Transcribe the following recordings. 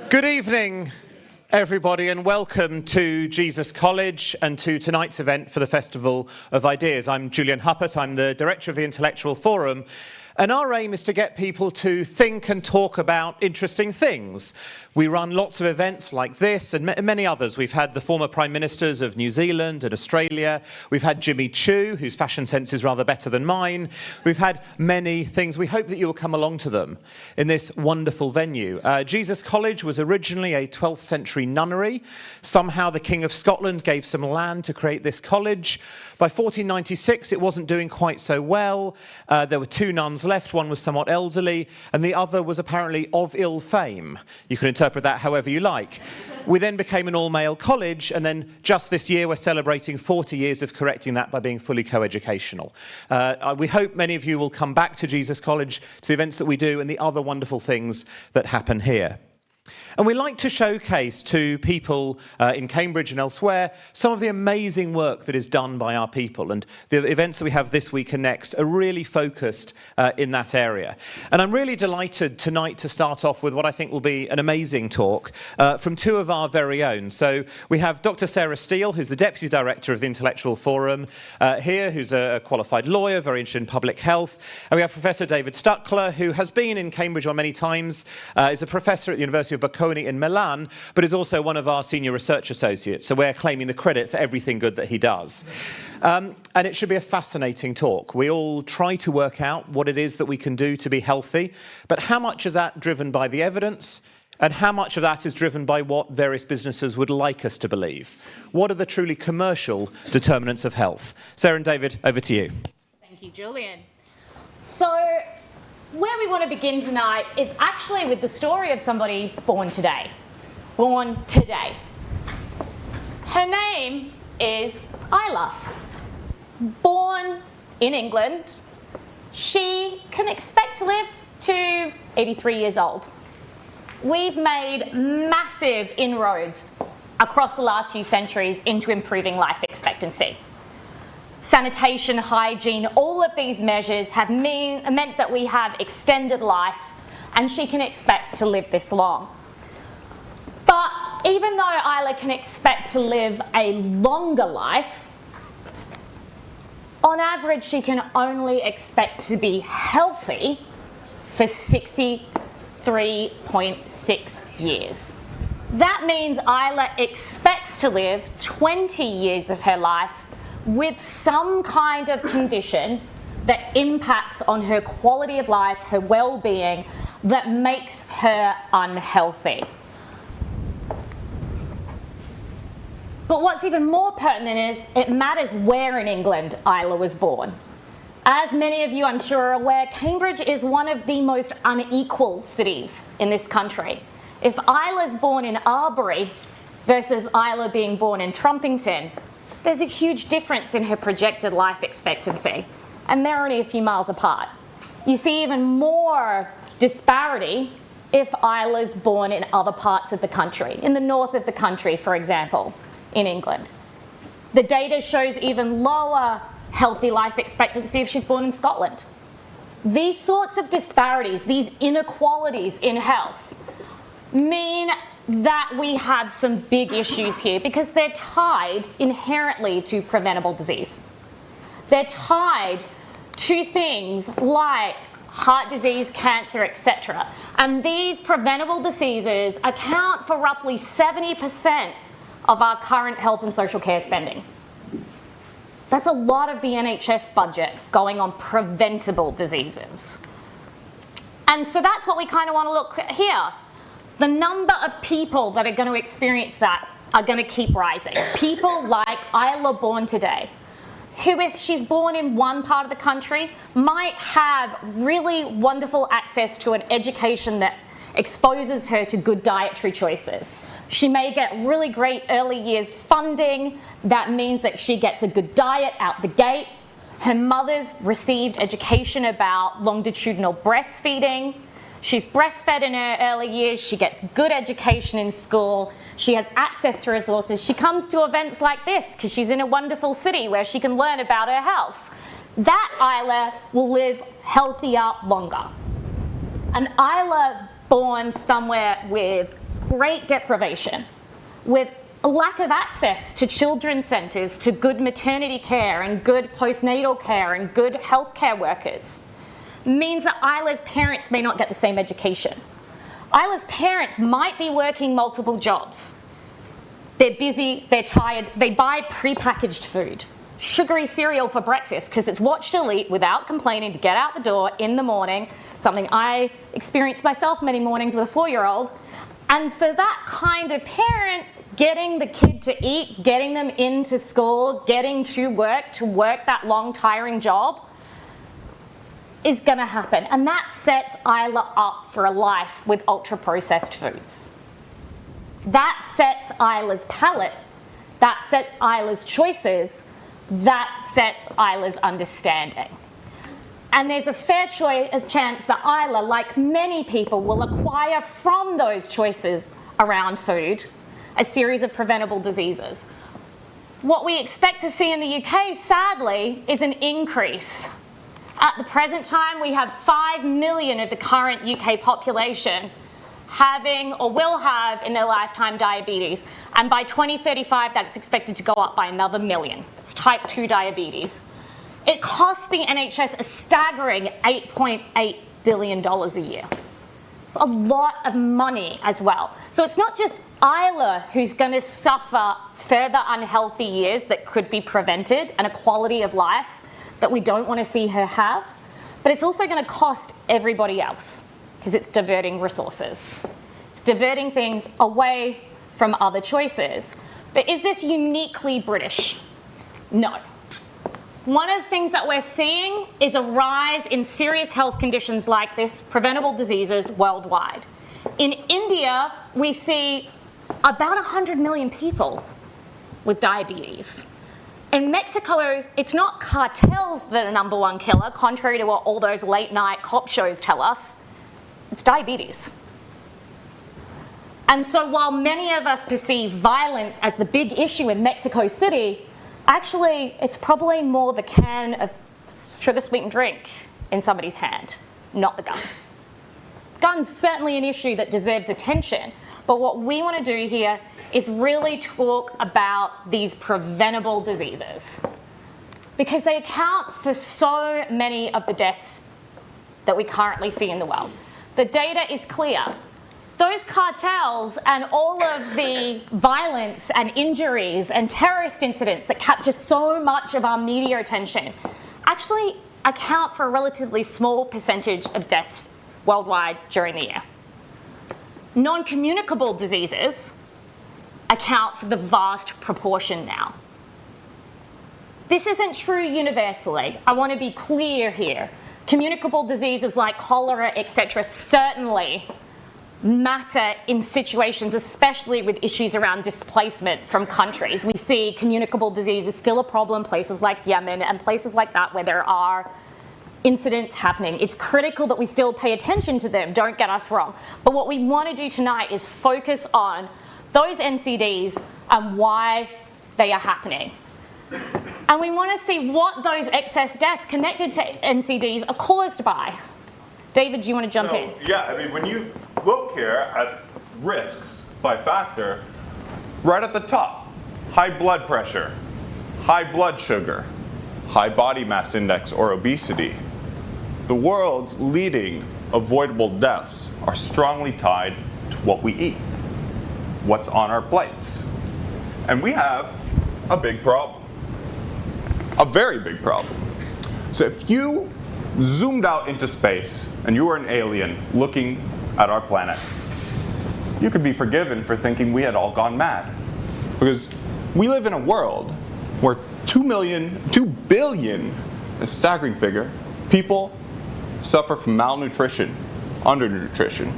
Good evening, everybody, and welcome to Jesus College and to tonight's event for the Festival of Ideas. I'm Julian Huppert, I'm the director of the Intellectual Forum, and our aim is to get people to think and talk about interesting things. We run lots of events like this and many others. We've had the former Prime Ministers of New Zealand and Australia. We've had Jimmy Chu, whose fashion sense is rather better than mine. We've had many things. We hope that you will come along to them in this wonderful venue. Jesus College was originally a 12th century nunnery. Somehow the King of Scotland gave some land to create this college. By 1496, it wasn't doing quite so well. There were two nuns left. One was somewhat elderly, and the other was apparently of ill fame. You can interpret that however you like. We then became an all-male college, and then just this year we're celebrating 40 years of correcting that by being fully co-educational. We hope many of you will come back to Jesus College, to the events that we do and the other wonderful things that happen here. And we like to showcase to people in Cambridge and elsewhere some of the amazing work that is done by our people. And the events that we have this week and next are really focused in that area. And I'm really delighted tonight to start off with what I think will be an amazing talk from two of our very own. So we have Dr. Sarah Steele, who's the Deputy Director of the Intellectual Forum here, who's a qualified lawyer, very interested in public health. And we have Professor David Stuckler, who has been in Cambridge on many times, is a professor at the University of Bocconi in Milan, but is also one of our senior research associates, so we're claiming the credit for everything good that he does. And it should be a fascinating talk. We all try to work out what it is that we can do to be healthy, but how much is that driven by the evidence, and how much of that is driven by what various businesses would like us to believe? What are the truly commercial determinants of health? Sarah and David, over to you. Thank you, Julian. So, where we want to begin tonight is actually with the story of somebody born today. Born today. Her name is Isla. Born in England, she can expect to live to 83 years old. We've made massive inroads across the last few centuries into improving life expectancy. Sanitation, hygiene, all of these measures have meant that we have extended life, and she can expect to live this long. But even though Isla can expect to live a longer life, on average she can only expect to be healthy for 63.6 years. That means Isla expects to live 20 years of her life with some kind of condition that impacts on her quality of life, her well-being, that makes her unhealthy. But what's even more pertinent is it matters where in England Isla was born. As many of you I'm sure are aware, Cambridge is one of the most unequal cities in this country. If Isla's born in Albury versus Isla being born in Trumpington, there's a huge difference in her projected life expectancy, and they're only a few miles apart. You see even more disparity if Isla's born in other parts of the country, in the north of the country, for example, in England. The data shows even lower healthy life expectancy if she's born in Scotland. These sorts of disparities, these inequalities in health, mean that we have some big issues here because they're tied inherently to preventable disease. They're tied to things like heart disease, cancer, etc. And these preventable diseases account for roughly 70% of our current health and social care spending. That's a lot of the NHS budget going on preventable diseases. And so that's what we kind of want to look at here. The number of people that are going to experience that are going to keep rising. People like Isla born today, who if she's born in one part of the country, might have really wonderful access to an education that exposes her to good dietary choices. She may get really great early years funding. That means that she gets a good diet out the gate. Her mother's received education about longitudinal breastfeeding. She's breastfed in her early years, she gets good education in school, she has access to resources, she comes to events like this because she's in a wonderful city where she can learn about her health. That Isla will live healthier longer. An Isla born somewhere with great deprivation, with a lack of access to children's centres, to good maternity care and good postnatal care and good healthcare workers, means that Isla's parents may not get the same education. Isla's parents might be working multiple jobs. They're busy, they're tired, they buy prepackaged food, sugary cereal for breakfast, because it's what she'll eat without complaining to get out the door in the morning, something I experienced myself many mornings with a 4-year-old. And for that kind of parent, getting the kid to eat, getting them into school, getting to work that long, tiring job, is going to happen. And that sets Isla up for a life with ultra-processed foods. That sets Isla's palate, that sets Isla's choices, that sets Isla's understanding. And there's a fair chance that Isla, like many people, will acquire from those choices around food a series of preventable diseases. What we expect to see in the UK, sadly, is an increase. At the present time, we have 5 million of the current UK population having or will have in their lifetime diabetes. And by 2035, that's expected to go up by another million. It's type 2 diabetes. It costs the NHS a staggering $8.8 billion a year. It's a lot of money as well. So it's not just Isla who's going to suffer further unhealthy years that could be prevented and a quality of life that we don't want to see her have, but it's also going to cost everybody else because it's diverting resources. It's diverting things away from other choices. But is this uniquely British? No. One of the things that we're seeing is a rise in serious health conditions like this, preventable diseases, worldwide. In India, we see about 100 million people with diabetes. In Mexico, it's not cartels that are number one killer, contrary to what all those late night cop shows tell us. It's diabetes. And so while many of us perceive violence as the big issue in Mexico City, actually, it's probably more the can of sugar-sweetened drink in somebody's hand, not the gun. Gun's certainly an issue that deserves attention, but what we want to do here is really talk about these preventable diseases because they account for so many of the deaths that we currently see in the world. The data is clear. Those cartels and all of the violence and injuries and terrorist incidents that capture so much of our media attention actually account for a relatively small percentage of deaths worldwide during the year. Non-communicable diseases account for the vast proportion now. This isn't true universally. I want to be clear here. Communicable diseases like cholera, etc., certainly matter in situations, especially with issues around displacement from countries. We see communicable disease is still a problem, places like Yemen and places like that where there are incidents happening. It's critical that we still pay attention to them, don't get us wrong. But what we want to do tonight is focus on those NCDs and why they are happening. And we want to see what those excess deaths connected to NCDs are caused by. David, do you want to jump in? Yeah, I mean, when you look here at risks by factor, right at the top, high blood pressure, high blood sugar, high body mass index or obesity. The world's leading avoidable deaths are strongly tied to what we eat, what's on our plates. And we have a big problem, a very big problem. So if you zoomed out into space and you were an alien looking at our planet, you could be forgiven for thinking we had all gone mad. Because we live in a world where 2 billion, a staggering figure, people suffer from malnutrition, undernutrition.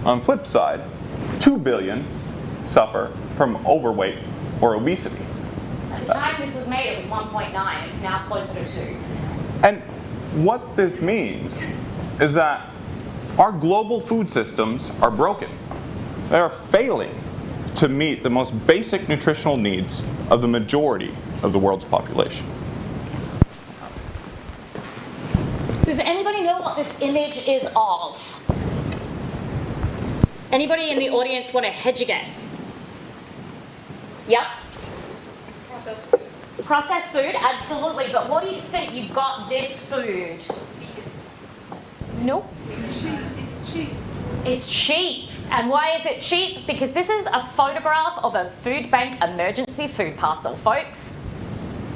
On the flip side, 2 billion suffer from overweight or obesity. At the time this was made, it was 1.9. It's now closer to 2. And what this means is that our global food systems are broken. They are failing to meet the most basic nutritional needs of the majority of the world's population. Does anybody know what this image is of? Anybody in the audience want to hedge a guess? Yep. Processed food. Processed food, absolutely. But what do you think you got this food? Nope. It's cheap. It's cheap. And why is it cheap? Because this is a photograph of a food bank emergency food parcel, folks.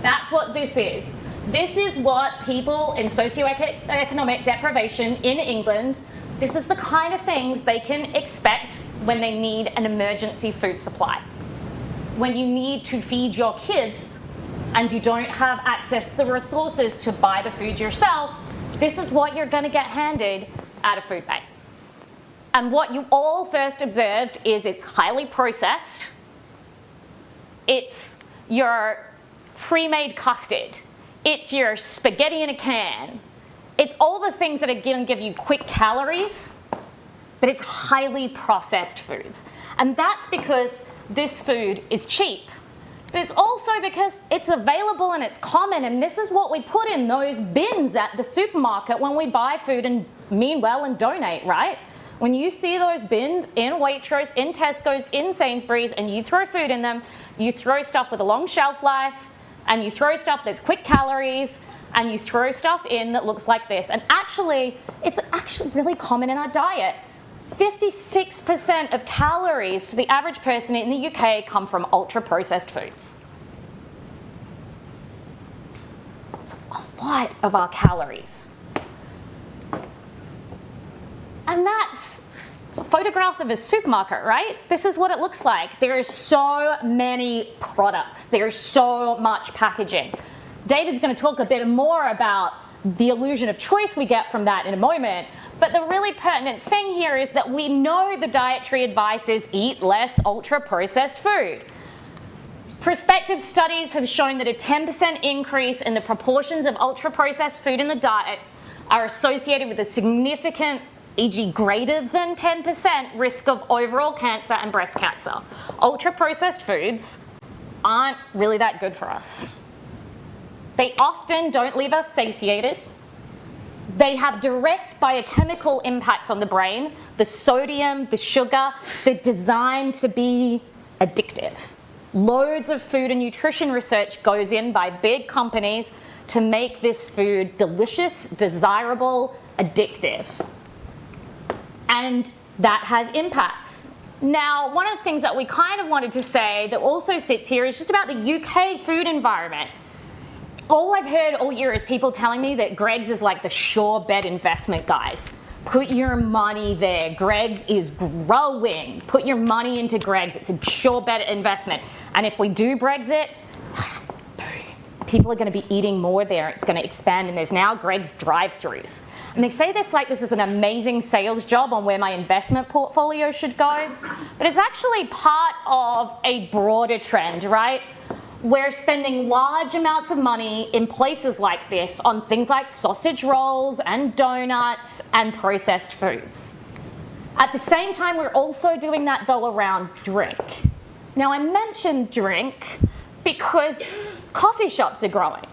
That's what this is. This is what people in socioeconomic deprivation in England, this is the kind of things they can expect when they need an emergency food supply. When you need to feed your kids and you don't have access to the resources to buy the food yourself, this is what you're going to get handed at a food bank. And what you all first observed is it's highly processed. It's your pre-made custard. It's your spaghetti in a can. It's all the things that are going to give you quick calories, but it's highly processed foods. And that's because this food is cheap. But it's also because it's available and it's common, and this is what we put in those bins at the supermarket when we buy food and mean well and donate, right? When you see those bins in Waitrose, in Tesco's, in Sainsbury's, and you throw food in them, you throw stuff with a long shelf life, and you throw stuff that's quick calories, and you throw stuff in that looks like this. And actually, it's actually really common in our diet. 56% of calories for the average person in the UK come from ultra-processed foods. It's a lot of our calories. And that's a photograph of a supermarket, right? This is what it looks like. There are so many products. There's so much packaging. David's going to talk a bit more about the illusion of choice we get from that in a moment. But the really pertinent thing here is that we know the dietary advice is eat less ultra-processed food. Prospective studies have shown that a 10% increase in the proportions of ultra-processed food in the diet are associated with a significant, e.g. greater than 10% risk of overall cancer and breast cancer. Ultra-processed foods aren't really that good for us. They often don't leave us satiated. They have direct biochemical impacts on the brain. The sodium, the sugar, they're designed to be addictive. Loads of food and nutrition research goes in by big companies to make this food delicious, desirable, addictive. And that has impacts. Now, one of the things that we kind of wanted to say that also sits here is just about the UK food environment. All I've heard all year is people telling me that Greggs is like the sure bet investment, guys. Put your money there. Greggs is growing. Put your money into Greggs. It's a sure bet investment. And if we do Brexit, people are going to be eating more there. It's going to expand, and there's now Greggs drive-thrus. And they say this like this is an amazing sales job on where my investment portfolio should go. But it's actually part of a broader trend, right? We're spending large amounts of money in places like this on things like sausage rolls and donuts and processed foods. At the same time, we're also doing that, though, around drink. Now, I mentioned drink because coffee shops are growing.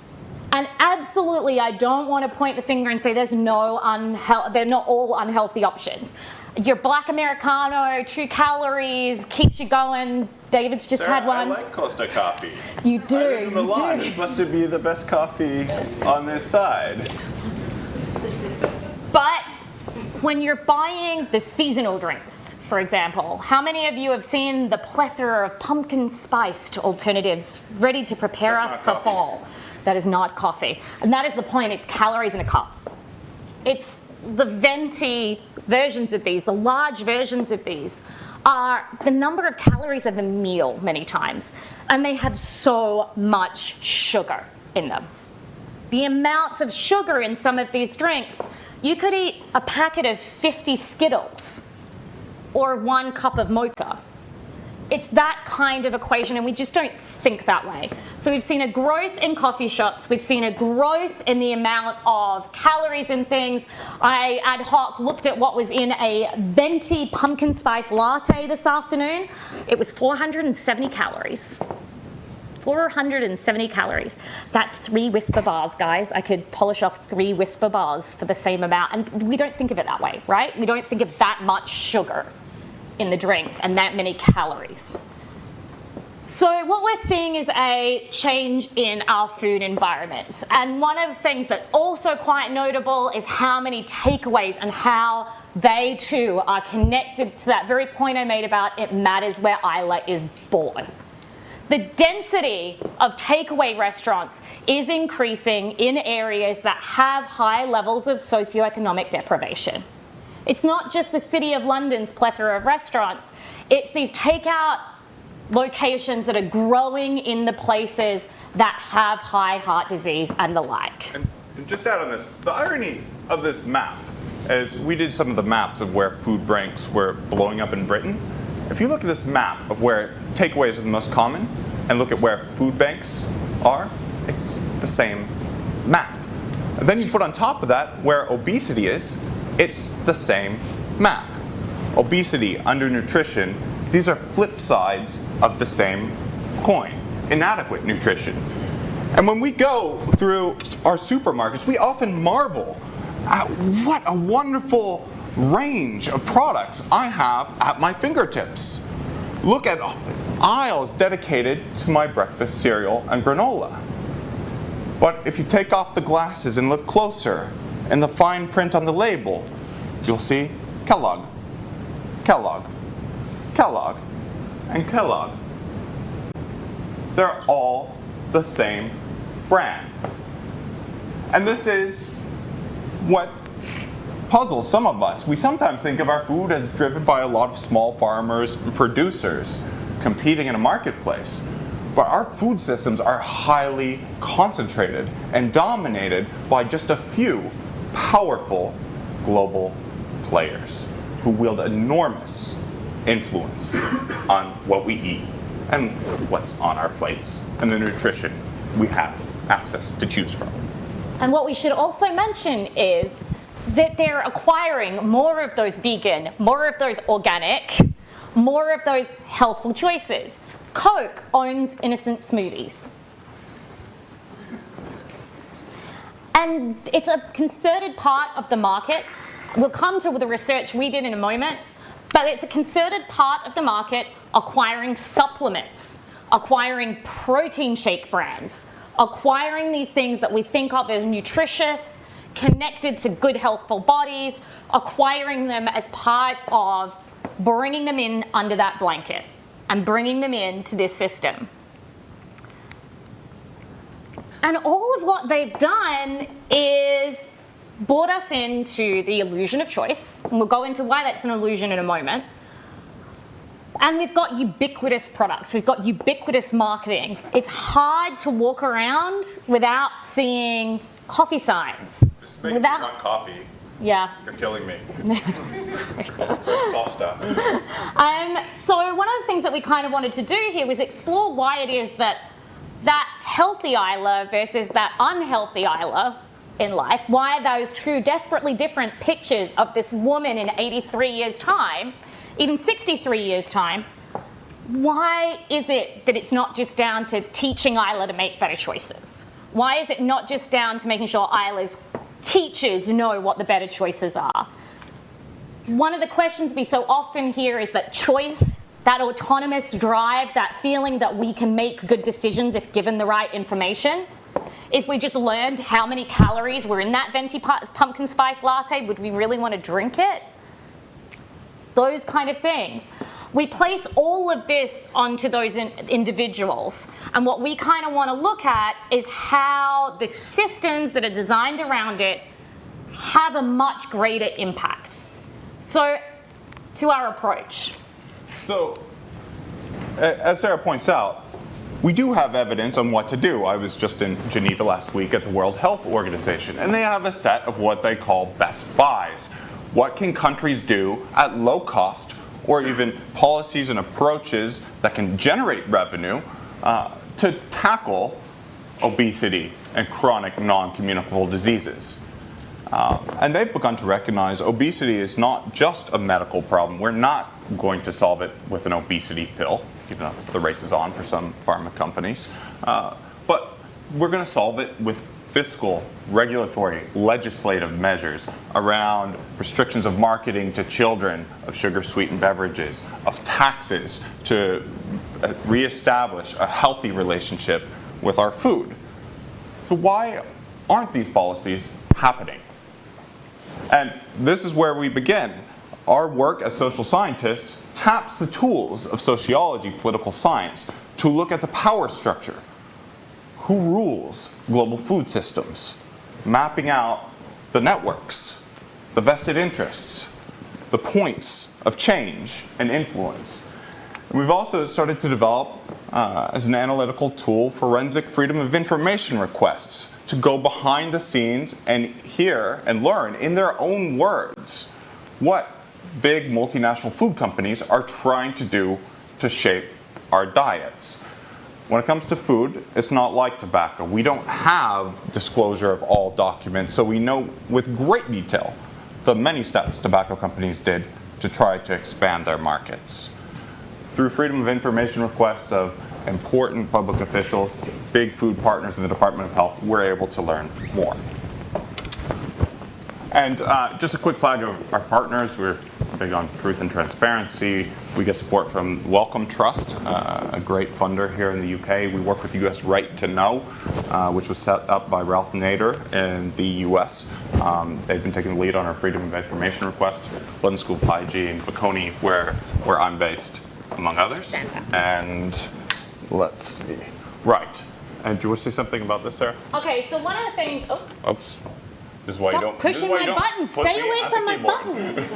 And absolutely, I don't want to point the finger and say they're not all unhealthy options. Your black Americano, 2 calories, keeps you going. David's just had one. I like Costa coffee. You do. I live in Milan. It's supposed to be the best coffee on this side. But when you're buying the seasonal drinks, for example, how many of you have seen the plethora of pumpkin spiced alternatives ready to prepare us for fall? That is not coffee. And that is the point. It's calories in a cup. It's the venti versions of these, the large versions of these, are the number of calories of a meal many times. And they have so much sugar in them. The amounts of sugar in some of these drinks, you could eat a packet of 50 Skittles or 1 cup of mocha. It's that kind of equation, and we just don't think that way. So we've seen a growth in coffee shops. We've seen a growth in the amount of calories in things. I ad hoc looked at what was in a venti pumpkin spice latte this afternoon. It was 470 calories. 470 calories. That's 3 Whisper bars, guys. I could polish off 3 Whisper bars for the same amount. And we don't think of it that way, right? We don't think of that much sugar in the drinks and that many calories. So what we're seeing is a change in our food environments. And one of the things that's also quite notable is how many takeaways and how they too are connected to that very point I made about it matters where Isla is born. The density of takeaway restaurants is increasing in areas that have high levels of socioeconomic deprivation. It's not just the City of London's plethora of restaurants, it's these takeout locations that are growing in the places that have high heart disease and the like. And just add on this, the irony of this map is we did some of the maps of where food banks were blowing up in Britain. If you look at this map of where takeaways are the most common and look at where food banks are, it's the same map. And then you put on top of that where obesity is, it's the same map. Obesity, undernutrition, these are flip sides of the same coin. Inadequate nutrition. And when we go through our supermarkets, we often marvel at what a wonderful range of products I have at my fingertips. Look at aisles dedicated to my breakfast cereal and granola. But if you take off the glasses and look closer, in the fine print on the label, you'll see Kellogg, Kellogg, Kellogg, and Kellogg. They're all the same brand. And this is what puzzles some of us. We sometimes think of our food as driven by a lot of small farmers and producers competing in a marketplace. But our food systems are highly concentrated and dominated by just a few powerful global players who wield enormous influence on what we eat and what's on our plates and the nutrition we have access to choose from. And what we should also mention is that they're acquiring more of those vegan, more of those organic, more of those healthful choices. Coke owns innocent smoothies. And it's a concerted part of the market. We'll come to the research we did in a moment, but it's a concerted part of the market acquiring supplements, acquiring protein shake brands, acquiring these things that we think of as nutritious, connected to good, healthful bodies, acquiring them as part of bringing them in under that blanket and bringing them into this system. And all of what they've done is brought us into the illusion of choice, and we'll go into why that's an illusion in a moment. And we've got ubiquitous products, we've got ubiquitous marketing. It's hard to walk around without seeing coffee signs. Just make me want coffee. Yeah. You're killing me. First pasta. So one of the things that we kind of wanted to do here was explore why it is that healthy Isla versus that unhealthy Isla in life, why those two desperately different pictures of this woman in 83 years' time, even 63 years' time, why is it that it's not just down to teaching Isla to make better choices? Why is it not just down to making sure Isla's teachers know what the better choices are? One of the questions we so often hear is that choice, that autonomous drive, that feeling that we can make good decisions if given the right information. If we just learned how many calories were in that venti pumpkin spice latte, would we really want to drink it? Those kind of things. We place all of this onto those individuals. And what we kind of want to look at is how the systems that are designed around it have a much greater impact. So, to our approach. So, as Sarah points out, we do have evidence on what to do. I was just in Geneva last week at the World Health Organization, and they have a set of what they call best buys. What can countries do at low cost, or even policies and approaches that can generate revenue to tackle obesity and chronic non-communicable diseases? And they've begun to recognize obesity is not just a medical problem. We're not going to solve it with an obesity pill, even though the race is on for some pharma companies. But we're going to solve it with fiscal, regulatory, legislative measures around restrictions of marketing to children of sugar-sweetened beverages, of taxes to reestablish a healthy relationship with our food. So why aren't these policies happening? And this is where we begin. Our work as social scientists taps the tools of sociology, political science, to look at the power structure. Who rules global food systems? Mapping out the networks, the vested interests, the points of change and influence. And we've also started to develop, as an analytical tool, forensic freedom of information requests to go behind the scenes and hear and learn in their own words what big multinational food companies are trying to do to shape our diets. When it comes to food, it's not like tobacco. We don't have disclosure of all documents, so we know with great detail the many steps tobacco companies did to try to expand their markets. Through freedom of information requests of important public officials, big food partners in the Department of Health, we're able to learn more. And just a quick flag of our partners. We're big on truth and transparency. We get support from Wellcome Trust, a great funder here in the UK. We work with US Right to Know, which was set up by Ralph Nader in the US. They've been taking the lead on our freedom of information request. London School of Hygiene, Bocconi, where I'm based, among others. And let's see. Right. And do you want to say something about this, Sarah? Okay, so one of the things. Oh, Oops. This is why you stop don't pushing my buttons. Stay away from my buttons.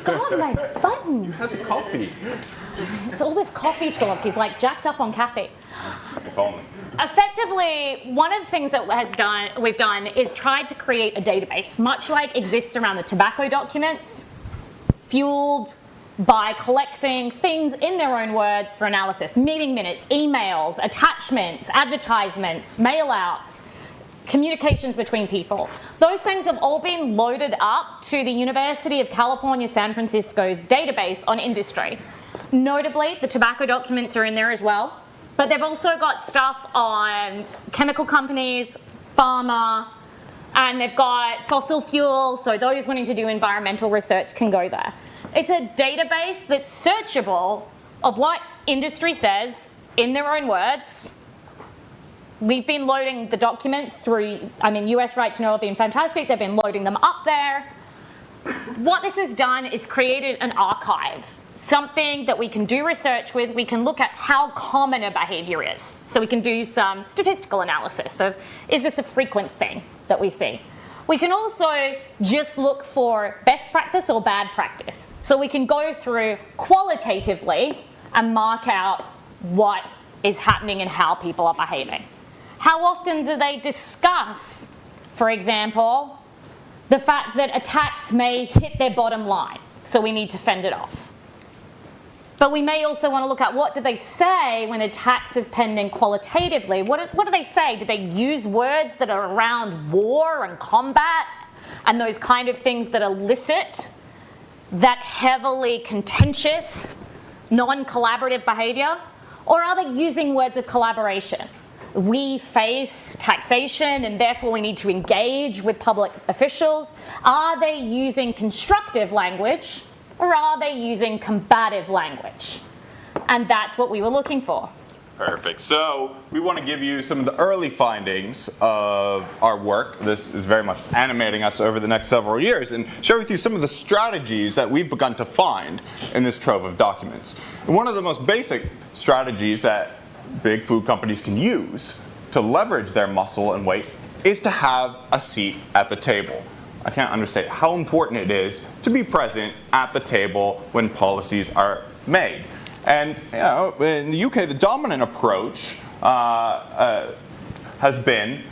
God, my buttons. Have coffee. It's all this coffee talk. He's like jacked up on caffeine. If only. Effectively, one of the things that we've done is tried to create a database, much like exists around the tobacco documents, fueled by collecting things in their own words for analysis. Meeting minutes, emails, attachments, advertisements, mail-outs, communications between people. Those things have all been loaded up to the University of California, San Francisco's database on industry. Notably, the tobacco documents are in there as well, but they've also got stuff on chemical companies, pharma, and they've got fossil fuel, so those wanting to do environmental research can go there. It's a database that's searchable of what industry says in their own words. We've been loading the documents through, US Right to Know have been fantastic. They've been loading them up there. What this has done is created an archive, something that we can do research with. We can look at how common a behavior is. So we can do some statistical analysis of, is this a frequent thing that we see? We can also just look for best practice or bad practice. So we can go through qualitatively and mark out what is happening and how people are behaving. How often do they discuss, for example, the fact that a tax may hit their bottom line, so we need to fend it off? But we may also want to look at what do they say when a tax is pending qualitatively. What do they say? Do they use words that are around war and combat and those kind of things that elicit that heavily contentious, non-collaborative behavior? Or are they using words of collaboration? We face taxation and therefore we need to engage with public officials. Are they using constructive language or are they using combative language? And that's what we were looking for. Perfect. So we want to give you some of the early findings of our work. This is very much animating us over the next several years, and share with you some of the strategies that we've begun to find in this trove of documents. And one of the most basic strategies that big food companies can use to leverage their muscle and weight is to have a seat at the table. I can't understate how important it is to be present at the table when policies are made. And in the UK, the dominant approach has been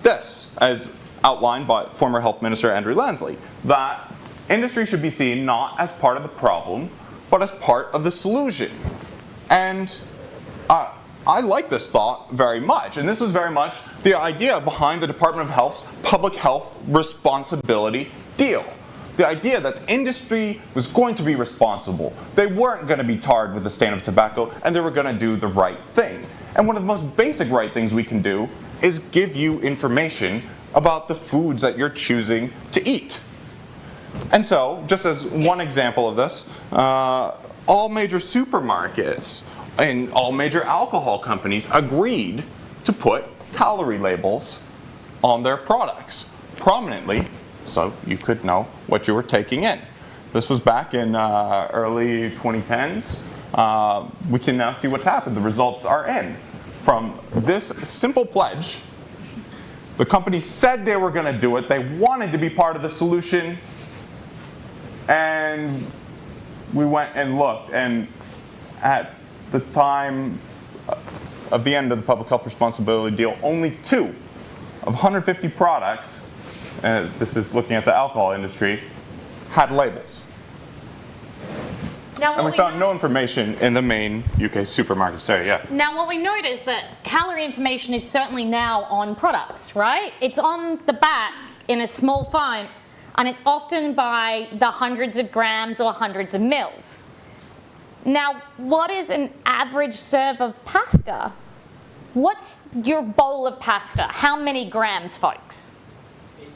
this, as outlined by former Health Minister Andrew Lansley, that industry should be seen not as part of the problem, but as part of the solution. And I like this thought very much, and this was very much the idea behind the Department of Health's public health responsibility deal. The idea that industry was going to be responsible. They weren't going to be tarred with the stain of tobacco, and they were going to do the right thing. And one of the most basic right things we can do is give you information about the foods that you're choosing to eat. And so, just as one example of this, all major supermarkets and all major alcohol companies agreed to put calorie labels on their products prominently so you could know what you were taking in. This was back in early 2010s. We can now see what's happened. The results are in. From this simple pledge, the company said they were going to do it. They wanted to be part of the solution. And we went and looked. And at the time of the end of the public health responsibility deal, only 2 of 150 products, this is looking at the alcohol industry, had labels. Now, and we found no information in the main UK supermarkets. Sorry, yeah. Now, what we note is that calorie information is certainly now on products, right? It's on the back in a small font, and it's often by the hundreds of grams or hundreds of mils. Now, what is an average serve of pasta? What's your bowl of pasta? How many grams, folks? 82.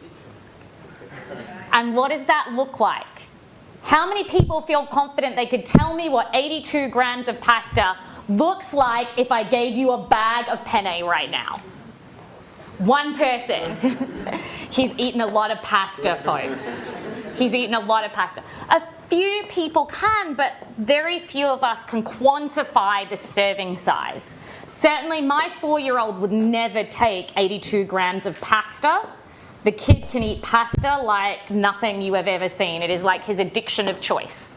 And what does that look like? How many people feel confident they could tell me what 82 grams of pasta looks like if I gave you a bag of penne right now? One person. He's eaten a lot of pasta, folks. He's eaten a lot of pasta. A few people can, but very few of us can quantify the serving size. Certainly my 4-year-old would never take 82 grams of pasta. The kid can eat pasta like nothing you have ever seen. It is like his addiction of choice.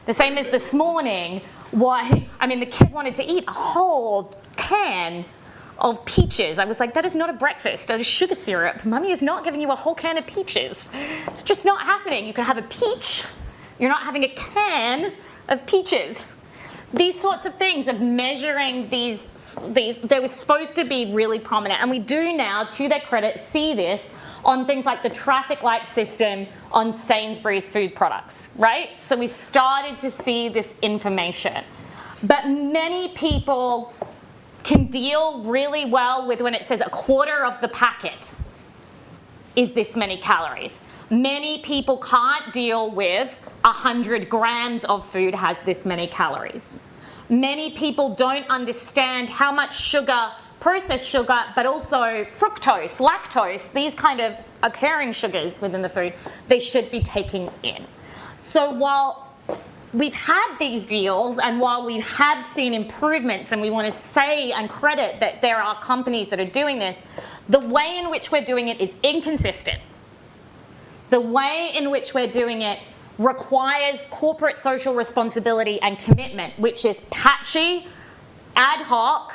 The same as this morning, the kid wanted to eat a whole can of peaches. I was like, that is not a breakfast, that is sugar syrup. Mummy is not giving you a whole can of peaches. It's just not happening. You can have a peach, you're not having a can of peaches. These sorts of things of measuring these, they were supposed to be really prominent. And we do now, to their credit, see this on things like the traffic light system on Sainsbury's food products, right? So we started to see this information. But many people can deal really well with when it says a quarter of the packet is this many calories. Many people can't deal with 100 grams of food has this many calories. Many people don't understand how much sugar, processed sugar, but also fructose, lactose, these kind of occurring sugars within the food, they should be taking in. So while we've had these deals and while we have seen improvements, and we want to say and credit that there are companies that are doing this, the way in which we're doing it is inconsistent. The way in which we're doing it requires corporate social responsibility and commitment, which is patchy, ad hoc,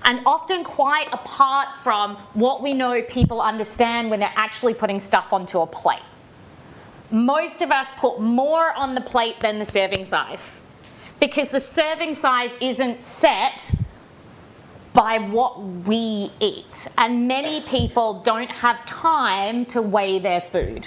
and often quite apart from what we know people understand when they're actually putting stuff onto a plate. Most of us put more on the plate than the serving size, because the serving size isn't set by what we eat, and many people don't have time to weigh their food.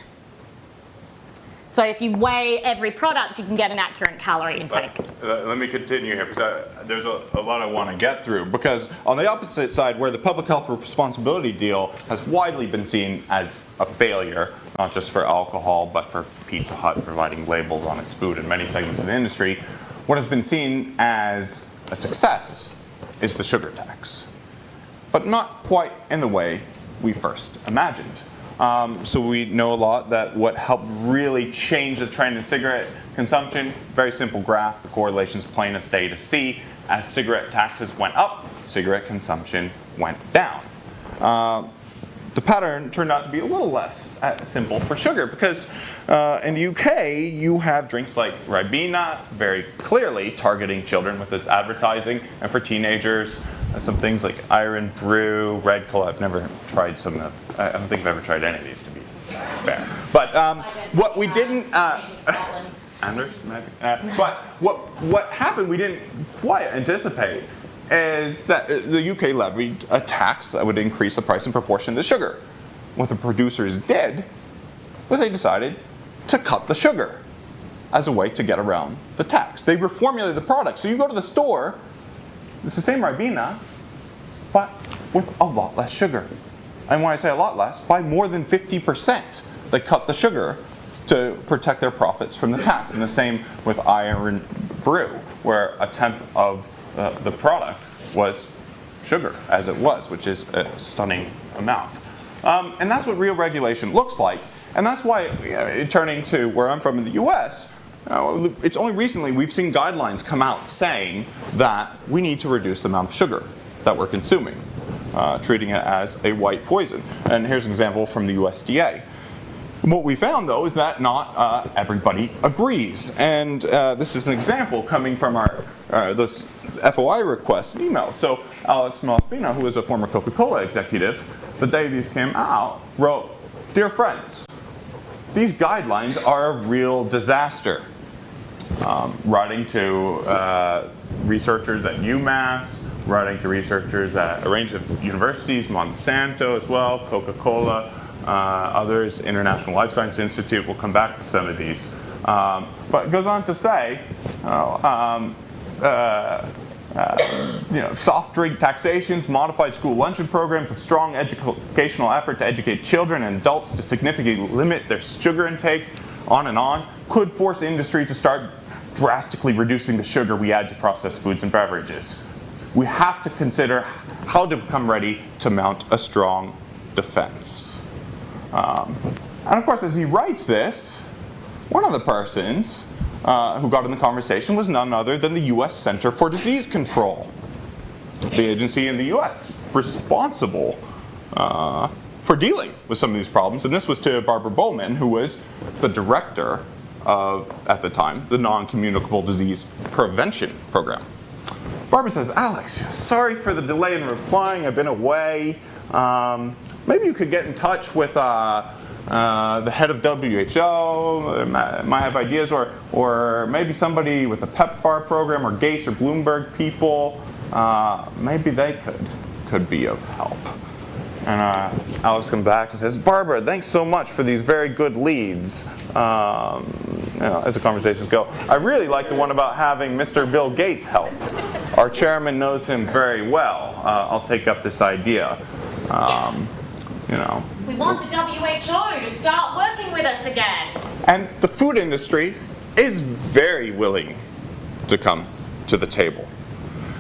So if you weigh every product, you can get an accurate calorie intake. Let me continue here, because there's a lot I want to get through. Because on the opposite side, where the public health responsibility deal has widely been seen as a failure, not just for alcohol, but for Pizza Hut providing labels on its food in many segments of the industry, what has been seen as a success is the sugar tax. But not quite in the way we first imagined. So we know a lot that what helped really change the trend in cigarette consumption, very simple graph, the correlation's plain as day to see. As cigarette taxes went up, cigarette consumption went down. The pattern turned out to be a little less simple for sugar, because in the UK you have drinks like Ribena, very clearly targeting children with its advertising, and for teenagers some things like Iron Brew, Red Cola. I've never tried some of, I don't think I've ever tried any of these, to be fair. But what we didn't, Anders, maybe. But what happened we didn't quite anticipate is that the UK levied a tax that would increase the price in proportion to the sugar. What the producers did was they decided to cut the sugar as a way to get around the tax. They reformulated the product. So you go to the store, it's the same Ribena, with a lot less sugar. And when I say a lot less, by more than 50%. They cut the sugar to protect their profits from the tax. And the same with iron brew, where a tenth of the product was sugar, as it was, which is a stunning amount. And that's what real regulation looks like. And that's why, turning to where I'm from in the US, it's only recently we've seen guidelines come out saying that we need to reduce the amount of sugar that we're consuming, treating it as a white poison. And here's an example from the USDA. What we found, though, is that not everybody agrees. And this is an example coming from our this FOI request email. So Alex Malaspina, who is a former CocaCola executive, the day these came out, wrote, "Dear friends, these guidelines are a real disaster." Writing to researchers at UMass, writing to researchers at a range of universities, Monsanto as well, CocaCola, others, International Life Science Institute. We'll come back to some of these. But it goes on to say, soft drink taxations, modified school luncheon programs, a strong educational effort to educate children and adults to significantly limit their sugar intake, on, could force industry to start drastically reducing the sugar we add to processed foods and beverages. We have to consider how to become ready to mount a strong defense. And of course, as he writes this, one of the persons who got in the conversation was none other than the U.S. Center for Disease Control, the agency in the U.S. responsible for dealing with some of these problems. And this was to Barbara Bowman, who was the director of, at the time, the Non-Communicable Disease Prevention Program. Barbara says, "Alex, sorry for the delay in replying. I've been away. Maybe you could get in touch with the head of WHO, might have ideas, or maybe somebody with a PEPFAR program, or Gates or Bloomberg people. Maybe they could be of help." And Alex comes back and says, "Barbara, thanks so much for these very good leads." As the conversations go, I really like the one about having Mr. Bill Gates help. Our chairman knows him very well. I'll take up this idea. We want the WHO to start working with us again. And the food industry is very willing to come to the table.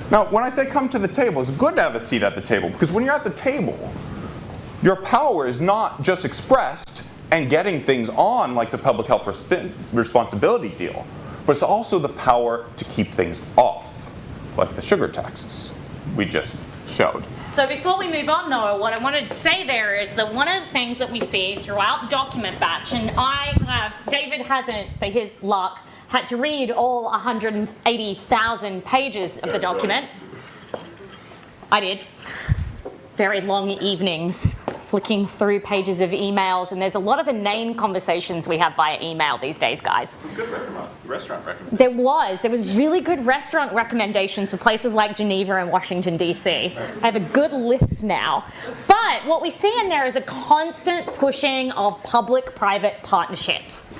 Now, when I say come to the table, it's good to have a seat at the table, because when you're at the table, your power is not just expressed and getting things on like the public health responsibility deal, but it's also the power to keep things off, like the sugar taxes we just showed. So before we move on, though, what I want to say there is that one of the things that we see throughout the document batch, and David hasn't, for his luck, had to read all 180,000 pages of the documents. I did. Very long evenings flicking through pages of emails, and there's a lot of inane conversations we have via email these days, guys. Good restaurant recommendations. There was really good restaurant recommendations for places like Geneva and Washington, D.C. I have a good list now. But what we see in there is a constant pushing of public-private partnerships.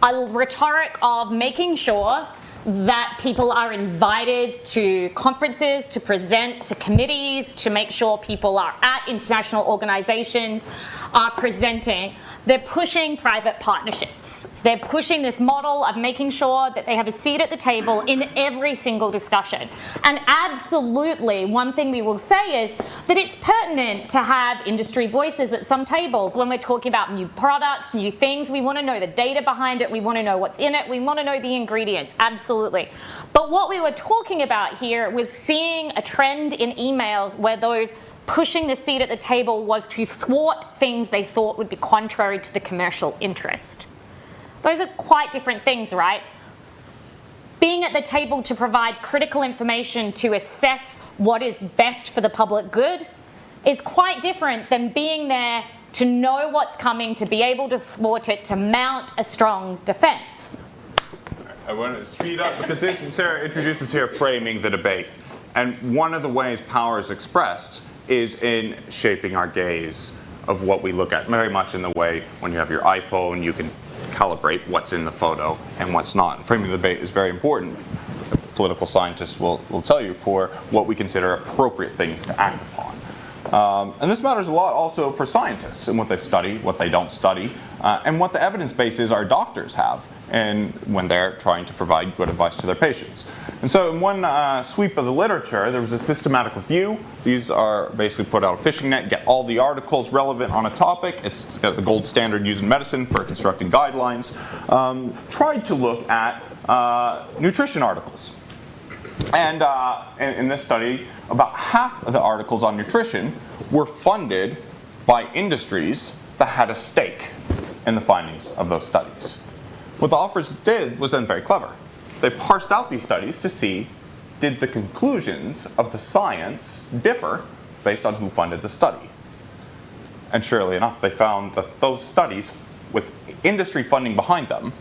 A rhetoric of making sure that people are invited to conferences, to present to committees, to make sure people are at international organizations, are presenting. They're pushing private partnerships. They're pushing this model of making sure that they have a seat at the table in every single discussion. And absolutely, one thing we will say is that it's pertinent to have industry voices at some tables when we're talking about new products, new things. We want to know the data behind it. We want to know what's in it. We want to know the ingredients. Absolutely. But what we were talking about here was seeing a trend in emails where those pushing the seat at the table was to thwart things they thought would be contrary to the commercial interest. Those are quite different things, right? Being at the table to provide critical information to assess what is best for the public good is quite different than being there to know what's coming, to be able to thwart it, to mount a strong defense. I want to speed up because Sarah introduces here framing the debate. And one of the ways power is expressed is in shaping our gaze of what we look at, very much in the way when you have your iPhone, you can calibrate what's in the photo and what's not. And framing the debate is very important. Political scientists will tell you for what we consider appropriate things to act upon. And this matters a lot also for scientists and what they study, what they don't study, and what the evidence base is our doctors have and when they're trying to provide good advice to their patients. And so in one sweep of the literature, there was a systematic review. These are basically put out a fishing net, get all the articles relevant on a topic. It's got the gold standard used in medicine for constructing guidelines. Tried to look at nutrition articles. And in this study, about half of the articles on nutrition were funded by industries that had a stake in the findings of those studies. What the authors did was then very clever. They parsed out these studies to see, did the conclusions of the science differ based on who funded the study? And surely enough, they found that those studies with industry funding behind them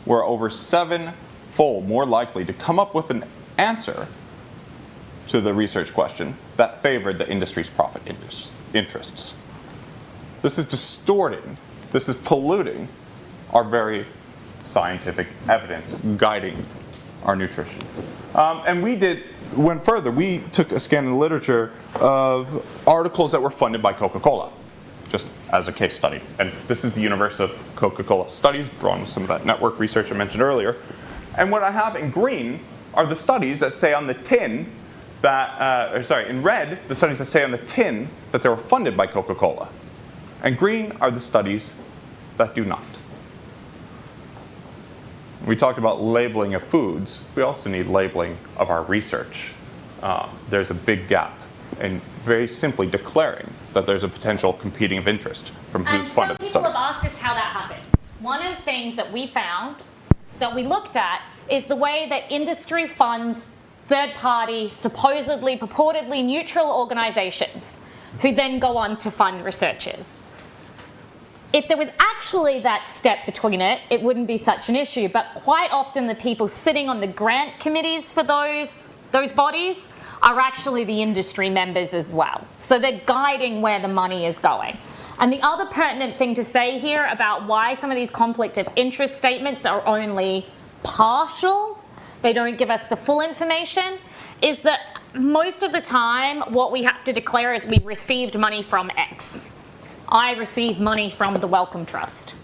were over 7-fold more likely to come up with an answer to the research question that favored the industry's profit interests. This is distorting, this is polluting our very scientific evidence guiding our nutrition. And went further. We took a scan in the literature of articles that were funded by Coca-Cola, just as a case study. And this is the universe of Coca-Cola studies, drawn with some of that network research I mentioned earlier. And what I have in green are the studies that say on the tin that, in red, the studies that say on the tin that they were funded by Coca-Cola. And green are the studies that do not. We talked about labeling of foods. We also need labeling of our research. There's a big gap in very simply declaring that there's a potential competing of interest from who's funded the study. And some people have asked us how that happens. One of the things that we found, that we looked at, is the way that industry funds third-party, supposedly, purportedly neutral organizations who then go on to fund researchers. If there was actually that step between it, it wouldn't be such an issue. But quite often the people sitting on the grant committees for those bodies are actually the industry members as well. So they're guiding where the money is going. And the other pertinent thing to say here about why some of these conflict of interest statements are only partial, they don't give us the full information, is that most of the time what we have to declare is we received money from X. I received money from the Wellcome Trust.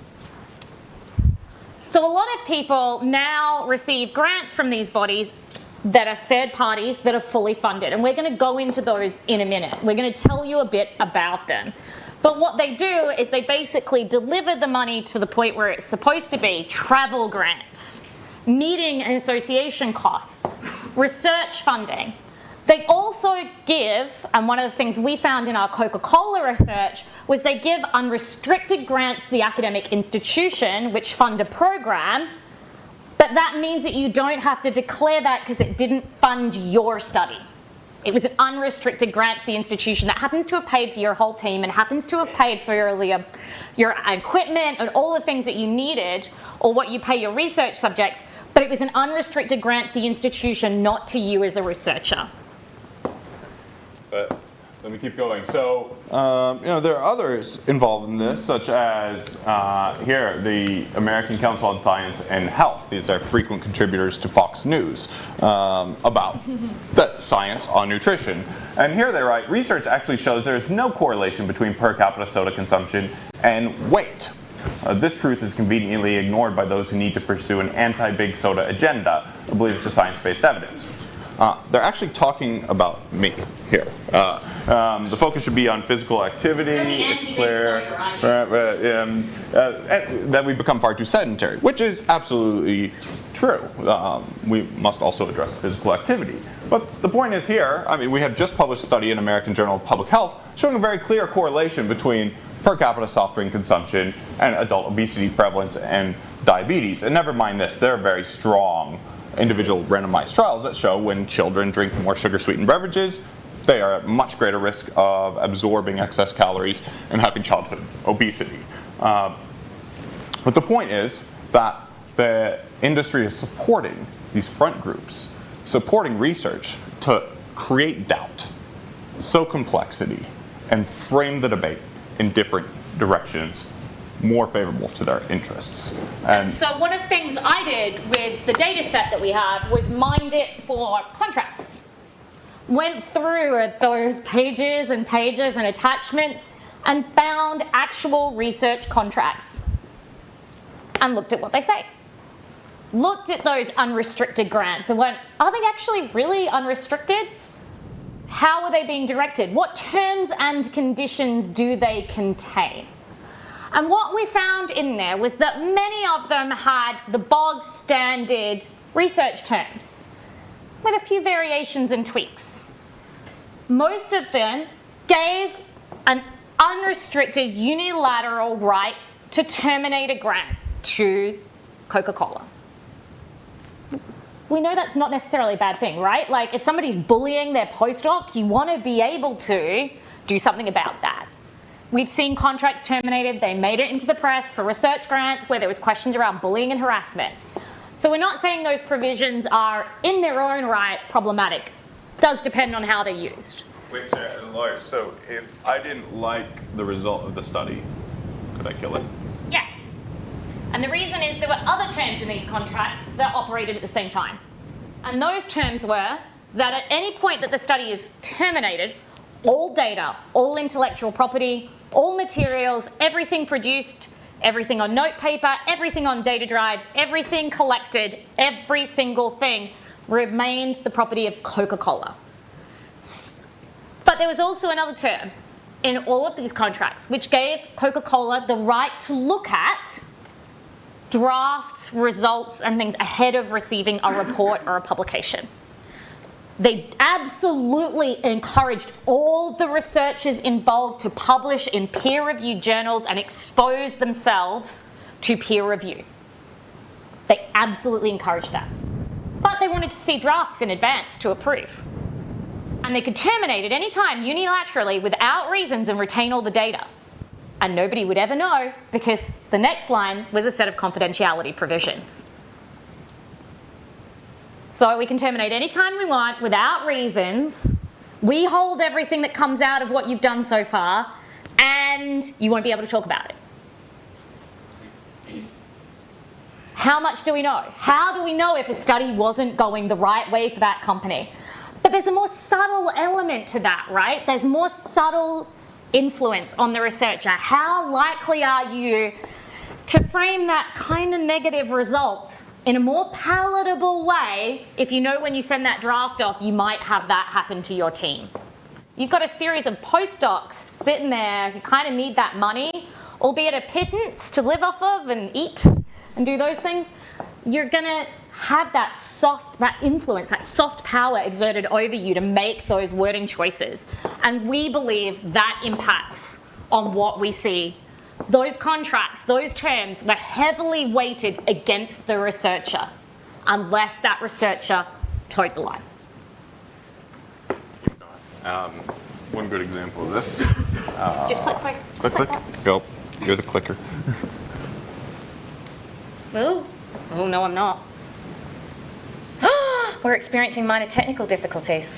So a lot of people now receive grants from these bodies that are third parties that are fully funded. And we're going to go into those in a minute. We're going to tell you a bit about them. But what they do is they basically deliver the money to the point where it's supposed to be: travel grants, meeting and association costs, research funding. They also give, and one of the things we found in our Coca-Cola research was they give unrestricted grants to the academic institution which fund a program, but that means that you don't have to declare that because it didn't fund your study. It was an unrestricted grant to the institution that happens to have paid for your whole team and happens to have paid for your equipment and all the things that you needed, or what you pay your research subjects, but it was an unrestricted grant to the institution, not to you as the researcher. But let me keep going. So, there are others involved in this, such as here, the American Council on Science and Health. These are frequent contributors to Fox News about the science on nutrition. And here they write, research actually shows there is no correlation between per capita soda consumption and weight. This truth is conveniently ignored by those who need to pursue an anti-big soda agenda, oblivious to science-based evidence. They're actually talking about me here. The focus should be on physical activity. It's clear that we become far too sedentary, which is absolutely true. We must also address physical activity. But the point is here, we had just published a study in American Journal of Public Health showing a very clear correlation between per capita soft drink consumption and adult obesity prevalence and diabetes. And never mind this, there are very strong individual randomized trials that show when children drink more sugar-sweetened beverages, they are at much greater risk of absorbing excess calories and having childhood obesity. But the point is that the industry is supporting these front groups, supporting research to create doubt, sow complexity, and frame the debate in different directions more favorable to their interests. And so one of the things I did with the data set that we have was mined it for contracts. went through those pages and pages and attachments and found actual research contracts and looked at what they say. Looked at those unrestricted grants and went, are they actually really unrestricted? How are they being directed? What terms and conditions do they contain? And what we found in there was that many of them had the bog standard research terms with a few variations and tweaks. Most of them gave an unrestricted unilateral right to terminate a grant to Coca-Cola. We know that's not necessarily a bad thing, right? Like if somebody's bullying their postdoc, you want to be able to do something about that. We've seen contracts terminated. They made it into the press for research grants where there was questions around bullying and harassment. So we're not saying those provisions are in their own right problematic. It does depend on how they're used. Wait, sorry, as a lawyer, so if I didn't like the result of the study, could I kill it? Yes. And the reason is there were other terms in these contracts that operated at the same time. And those terms were that at any point that the study is terminated, all data, all intellectual property, all materials, everything produced, everything on note paper, everything on data drives, everything collected, every single thing remained the property of Coca-Cola. But there was also another term in all of these contracts which gave Coca-Cola the right to look at drafts, results, and things ahead of receiving a report or a publication. They absolutely encouraged all the researchers involved to publish in peer-reviewed journals and expose themselves to peer review. They absolutely encouraged that. But they wanted to see drafts in advance to approve. And they could terminate at any time unilaterally without reasons and retain all the data. And nobody would ever know because the next line was a set of confidentiality provisions. So we can terminate any time we want without reasons. We hold everything that comes out of what you've done so far, and you won't be able to talk about it. How much do we know? How do we know if a study wasn't going the right way for that company? But there's a more subtle element to that, right? There's more subtle influence on the researcher. How likely are you to frame that kind of negative result in a more palatable way if you know when you send that draft off, you might have that happen to your team? You've got a series of postdocs sitting there who kind of need that money, albeit a pittance to live off of and eat and do those things. You're going to have that influence, that soft power exerted over you to make those wording choices. And we believe that impacts on what we see. Those contracts, those terms were heavily weighted against the researcher unless that researcher toed the line. One good example of this. Just click. Click. Go. You're the clicker. Oh no, I'm not. We're experiencing minor technical difficulties.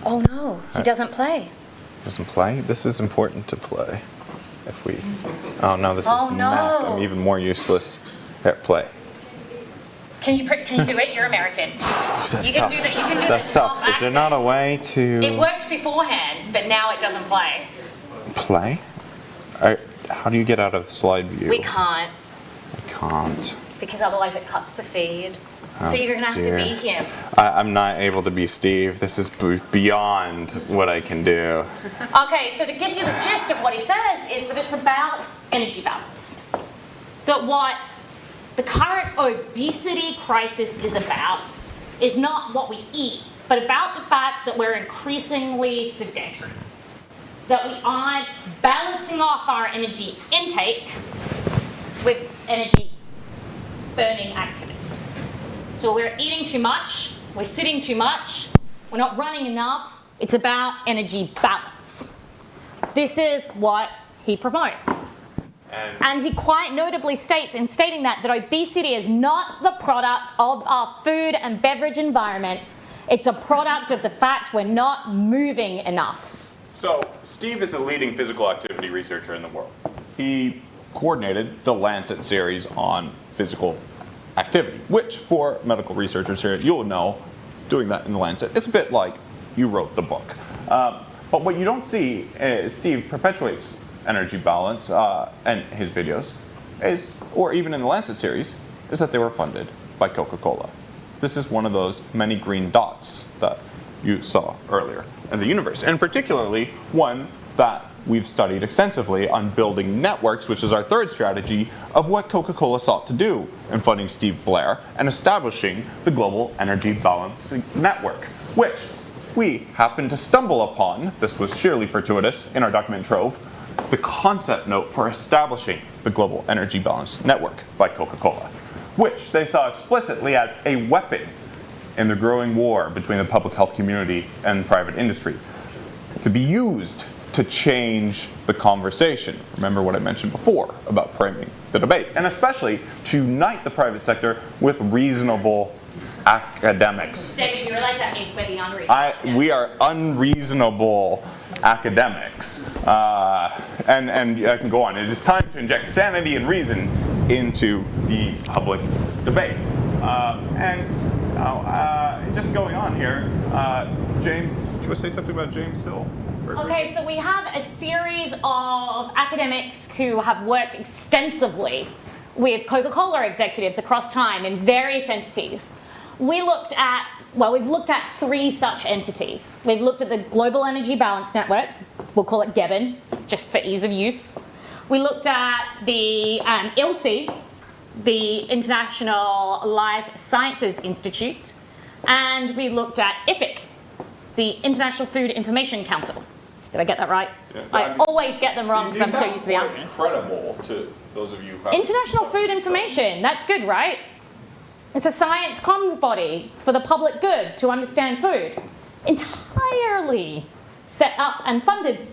Oh no, he doesn't play. Doesn't play? This is important to play. If we, oh no, this is Oh, the no. Mac. I'm even more useless at play. Can you do it? You're American. That's You can tough. do that. You can do That's this tough. top Is there not a accent. way to It worked beforehand, but now it doesn't play. play? How do you get out of slide view? We can't, I can't. because otherwise it cuts the feed. Oh, So you're gonna have dear. to be him. I'm not able to be Steve. This is beyond what I can do. Okay, so to give you the gist of what he says is that it's about energy balance. That what the current obesity crisis is about is not what we eat, but about the fact that we're increasingly sedentary. That we aren't balancing off our energy intake with energy burning activities. So we're eating too much, we're sitting too much, we're not running enough. It's about energy balance. This is what he promotes. And he quite notably states in stating that obesity is not the product of our food and beverage environments. It's a product of the fact we're not moving enough. So, Steve is the leading physical activity researcher in the world. He coordinated the Lancet series on physical activity, which for medical researchers here, you'll know, doing that in the Lancet. It's a bit like you wrote the book. But what you don't see is Steve perpetuates energy balance and his videos, or even in the Lancet series, is that they were funded by Coca-Cola. This is one of those many green dots that you saw earlier in the universe, and particularly one that we've studied extensively on building networks, which is our third strategy of what Coca-Cola sought to do in funding Steve Blair and establishing the Global Energy Balancing Network, which we happened to stumble upon, this was sheerly fortuitous, in our document trove, the concept note for establishing the Global Energy Balance Network by Coca-Cola, which they saw explicitly as a weapon in the growing war between the public health community and private industry, to be used to change the conversation. Remember what I mentioned before about framing the debate, and especially to unite the private sector with reasonable academics. David, you realize that means we're the unreasonable. We are unreasonable academics. And I can go on. It is time to inject sanity and reason into the public debate. Just going on here, James, do you want to say something about James Hill? Okay, so we have a series of academics who have worked extensively with Coca-Cola executives across time in various entities. We've looked at three such entities. We've looked at the Global Energy Balance Network, we'll call it GEBN, just for ease of use. We looked at the ILSI, the International Life Sciences Institute, and we looked at IFIC, the International Food Information Council. Did I get that right? Yeah, I always get them wrong because I'm so used to the acronyms. Incredible to those of you who have International Food Information, that's good, right? It's a science comms body for the public good to understand food. Entirely set up and funded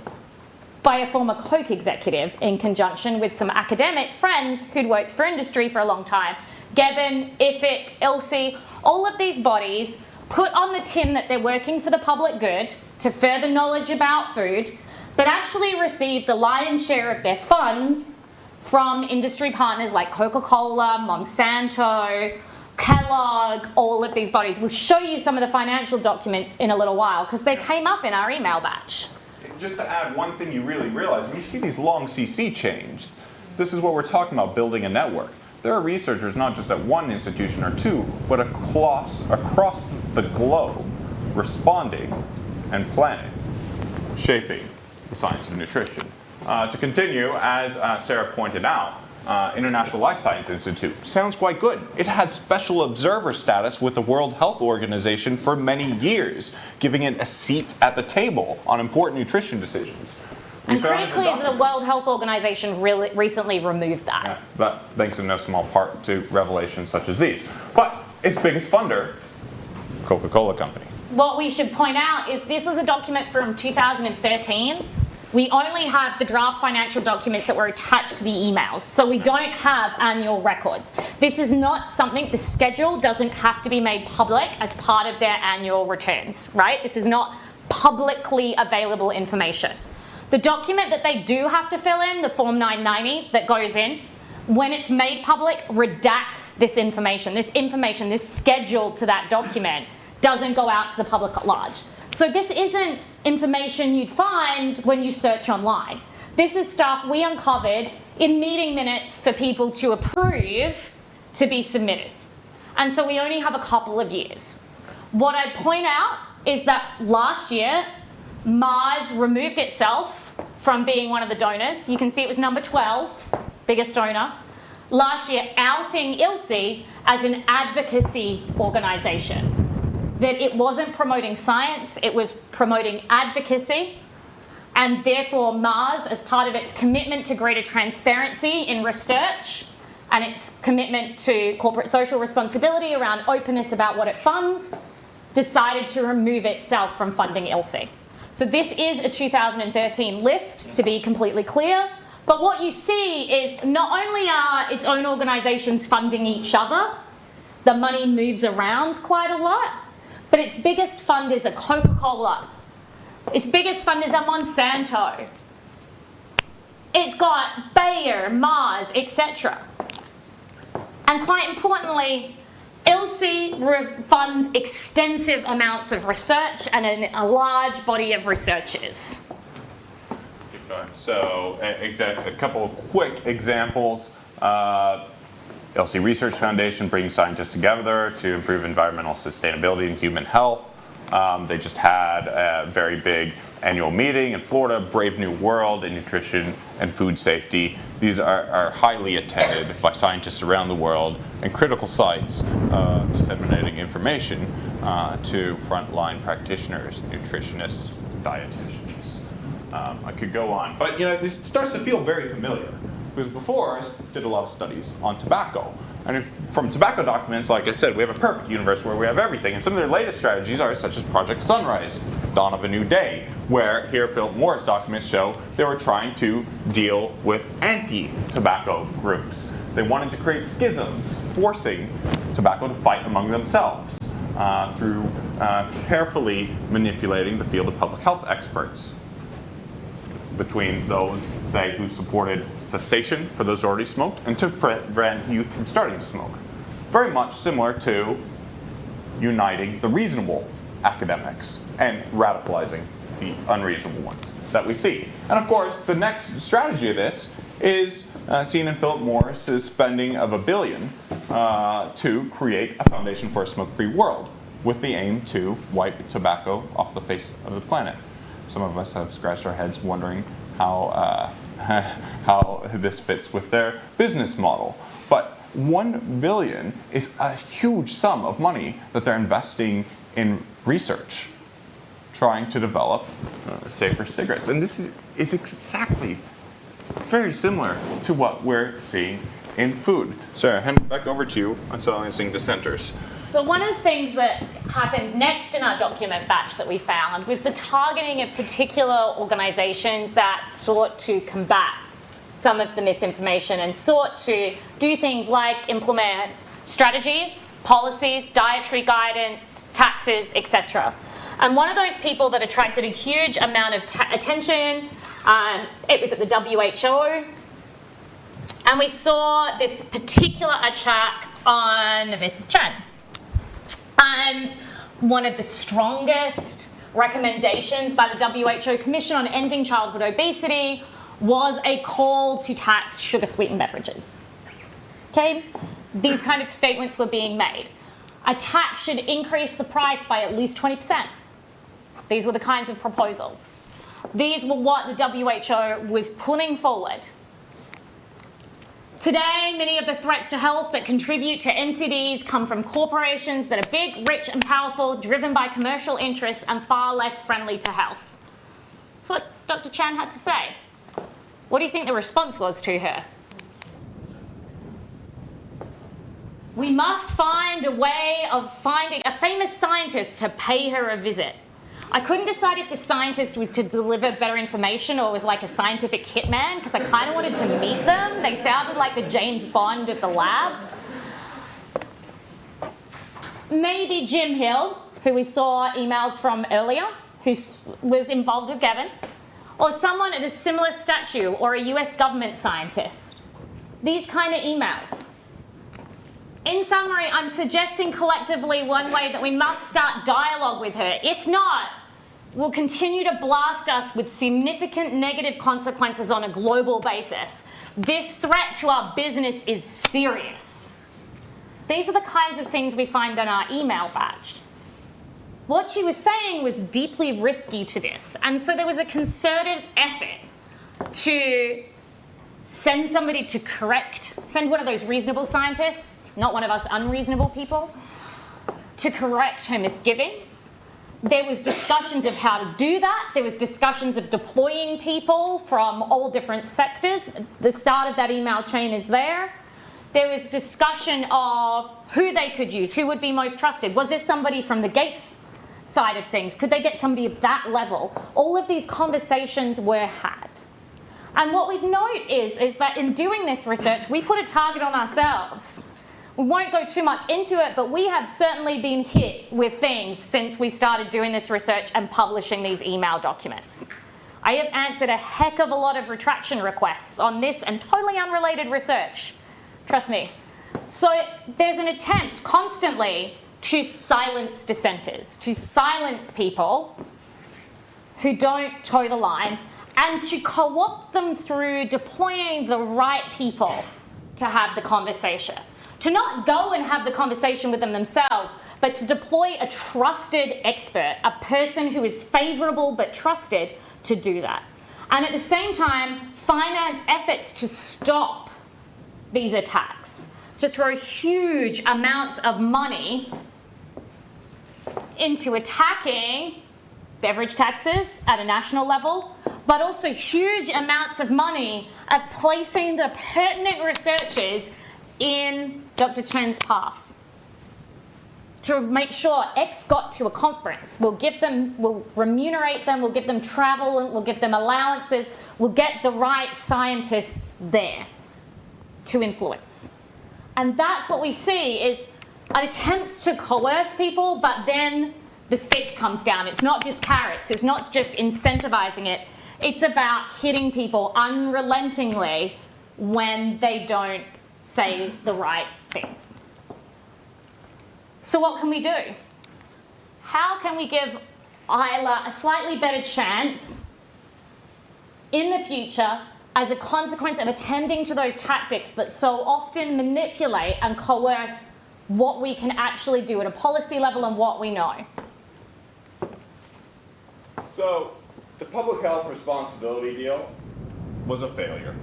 by a former Coke executive in conjunction with some academic friends who'd worked for industry for a long time. GEBN, IFIC, ILSI, all of these bodies put on the tin that they're working for the public good to further knowledge about food, but actually receive the lion's share of their funds from industry partners like Coca-Cola, Monsanto, Kellogg, all of these bodies. We'll show you some of the financial documents in a little while because they came up in our email batch. Just to add one thing you really realize, when you see these long CC chains, this is what we're talking about, building a network. There are researchers not just at one institution or two, but across the globe, responding and planning, shaping the science of nutrition. To continue, as Sarah pointed out, International Life Science Institute sounds quite good. It had special observer status with the World Health Organization for many years, giving it a seat at the table on important nutrition decisions. And critically, the World Health Organization really recently removed that. Yeah, but thanks in no small part to revelations such as these. But its biggest funder, Coca-Cola Company. What we should point out is this is a document from 2013. We only have the draft financial documents that were attached to the emails, so we don't have annual records. This is not something, the schedule doesn't have to be made public as part of their annual returns, right? This is not publicly available information. The document that they do have to fill in, the Form 990 that goes in, when it's made public, redacts this information. This schedule to that document doesn't go out to the public at large. So this isn't information you'd find when you search online. This is stuff we uncovered in meeting minutes for people to approve to be submitted. And so we only have a couple of years. What I'd point out is that last year, Mars removed itself from being one of the donors. You can see it was number 12, biggest donor. Last year, outing ILSI as an advocacy organization. That it wasn't promoting science, it was promoting advocacy, and therefore Mars, as part of its commitment to greater transparency in research and its commitment to corporate social responsibility around openness about what it funds, decided to remove itself from funding ILSI. So this is a 2013 list, to be completely clear, but what you see is not only are its own organizations funding each other, the money moves around quite a lot, but its biggest funders are Coca-Cola. Its biggest funders are Monsanto. It's got Bayer, Mars, etc. And quite importantly, IFLScience funds extensive amounts of research and a large body of researchers. So a couple of quick examples. LC Research Foundation bringing scientists together to improve environmental sustainability and human health. They just had a very big annual meeting in Florida, Brave New World in nutrition and food safety. These are highly attended by scientists around the world and critical sites disseminating information to frontline practitioners, nutritionists, dietitians. I could go on, but this starts to feel very familiar. Because before, I did a lot of studies on tobacco. And from tobacco documents, like I said, we have a perfect universe where we have everything. And some of their latest strategies are such as Project Sunrise, Dawn of a New Day, where here Philip Morris documents show they were trying to deal with anti-tobacco groups. They wanted to create schisms, forcing tobacco to fight among themselves through carefully manipulating the field of public health experts. Between those, say, who supported cessation for those who already smoked and to prevent youth from starting to smoke. Very much similar to uniting the reasonable academics and radicalizing the unreasonable ones that we see. And of course, the next strategy of this is seen in Philip Morris's spending of $1 billion to create a foundation for a smoke-free world with the aim to wipe tobacco off the face of the planet. Some of us have scratched our heads wondering how this fits with their business model. But $1 billion is a huge sum of money that they're investing in research, trying to develop safer cigarettes. And this is exactly very similar to what we're seeing in food. Sarah, hand it back over to you on silencing dissenters. So one of the things that happened next in our document batch that we found was the targeting of particular organizations that sought to combat some of the misinformation and sought to do things like implement strategies, policies, dietary guidance, taxes, etc. And one of those people that attracted a huge amount of attention, it was at the WHO, and we saw this particular attack on Mrs. Chen. And one of the strongest recommendations by the WHO Commission on Ending Childhood Obesity was a call to tax sugar-sweetened beverages. Okay? These kind of statements were being made. A tax should increase the price by at least 20%. These were the kinds of proposals. These were what the WHO was putting forward. Today, many of the threats to health that contribute to NCDs come from corporations that are big, rich, and powerful, driven by commercial interests, and far less friendly to health. That's what Dr. Chan had to say. What do you think the response was to her? We must find a way of finding a famous scientist to pay her a visit. I couldn't decide if the scientist was to deliver better information or was like a scientific hitman, because I kind of wanted to meet them. They sounded like the James Bond of the lab. Maybe Jim Hill, who we saw emails from earlier, who was involved with Gavin, or someone at a similar stature, or a US government scientist. These kind of emails. In summary, I'm suggesting collectively one way that we must start dialogue with her. If not, will continue to blast us with significant negative consequences on a global basis. This threat to our business is serious. These are the kinds of things we find in our email batch. What she was saying was deeply risky to this, and so there was a concerted effort to send somebody to send one of those reasonable scientists, not one of us unreasonable people, to correct her misgivings. There was discussions of how to do that. There was discussions of deploying people from all different sectors. The start of that email chain is there. There was discussion of who they could use, who would be most trusted. Was this somebody from the Gates side of things? Could they get somebody at that level? All of these conversations were had. And what we'd note is that in doing this research, we put a target on ourselves. We won't go too much into it, but we have certainly been hit with things since we started doing this research and publishing these email documents. I have answered a heck of a lot of retraction requests on this and totally unrelated research. Trust me. So there's an attempt constantly to silence dissenters, to silence people who don't toe the line, and to co-opt them through deploying the right people to have the conversation. To not go and have the conversation with them themselves, but to deploy a trusted expert, a person who is favourable but trusted to do that. And at the same time, finance efforts to stop these attacks, to throw huge amounts of money into attacking beverage taxes at a national level, but also huge amounts of money at placing the pertinent researchers in Dr. Chen's path to make sure X got to a conference. We'll remunerate them, we'll give them travel, we'll give them allowances, we'll get the right scientists there to influence. And that's what we see is attempts to coerce people, but then the stick comes down. It's not just carrots, it's not just incentivizing it, it's about hitting people unrelentingly when they don't say the right things. So what can we do? How can we give Isla a slightly better chance in the future as a consequence of attending to those tactics that so often manipulate and coerce what we can actually do at a policy level and what we know? So the public health responsibility deal was a failure.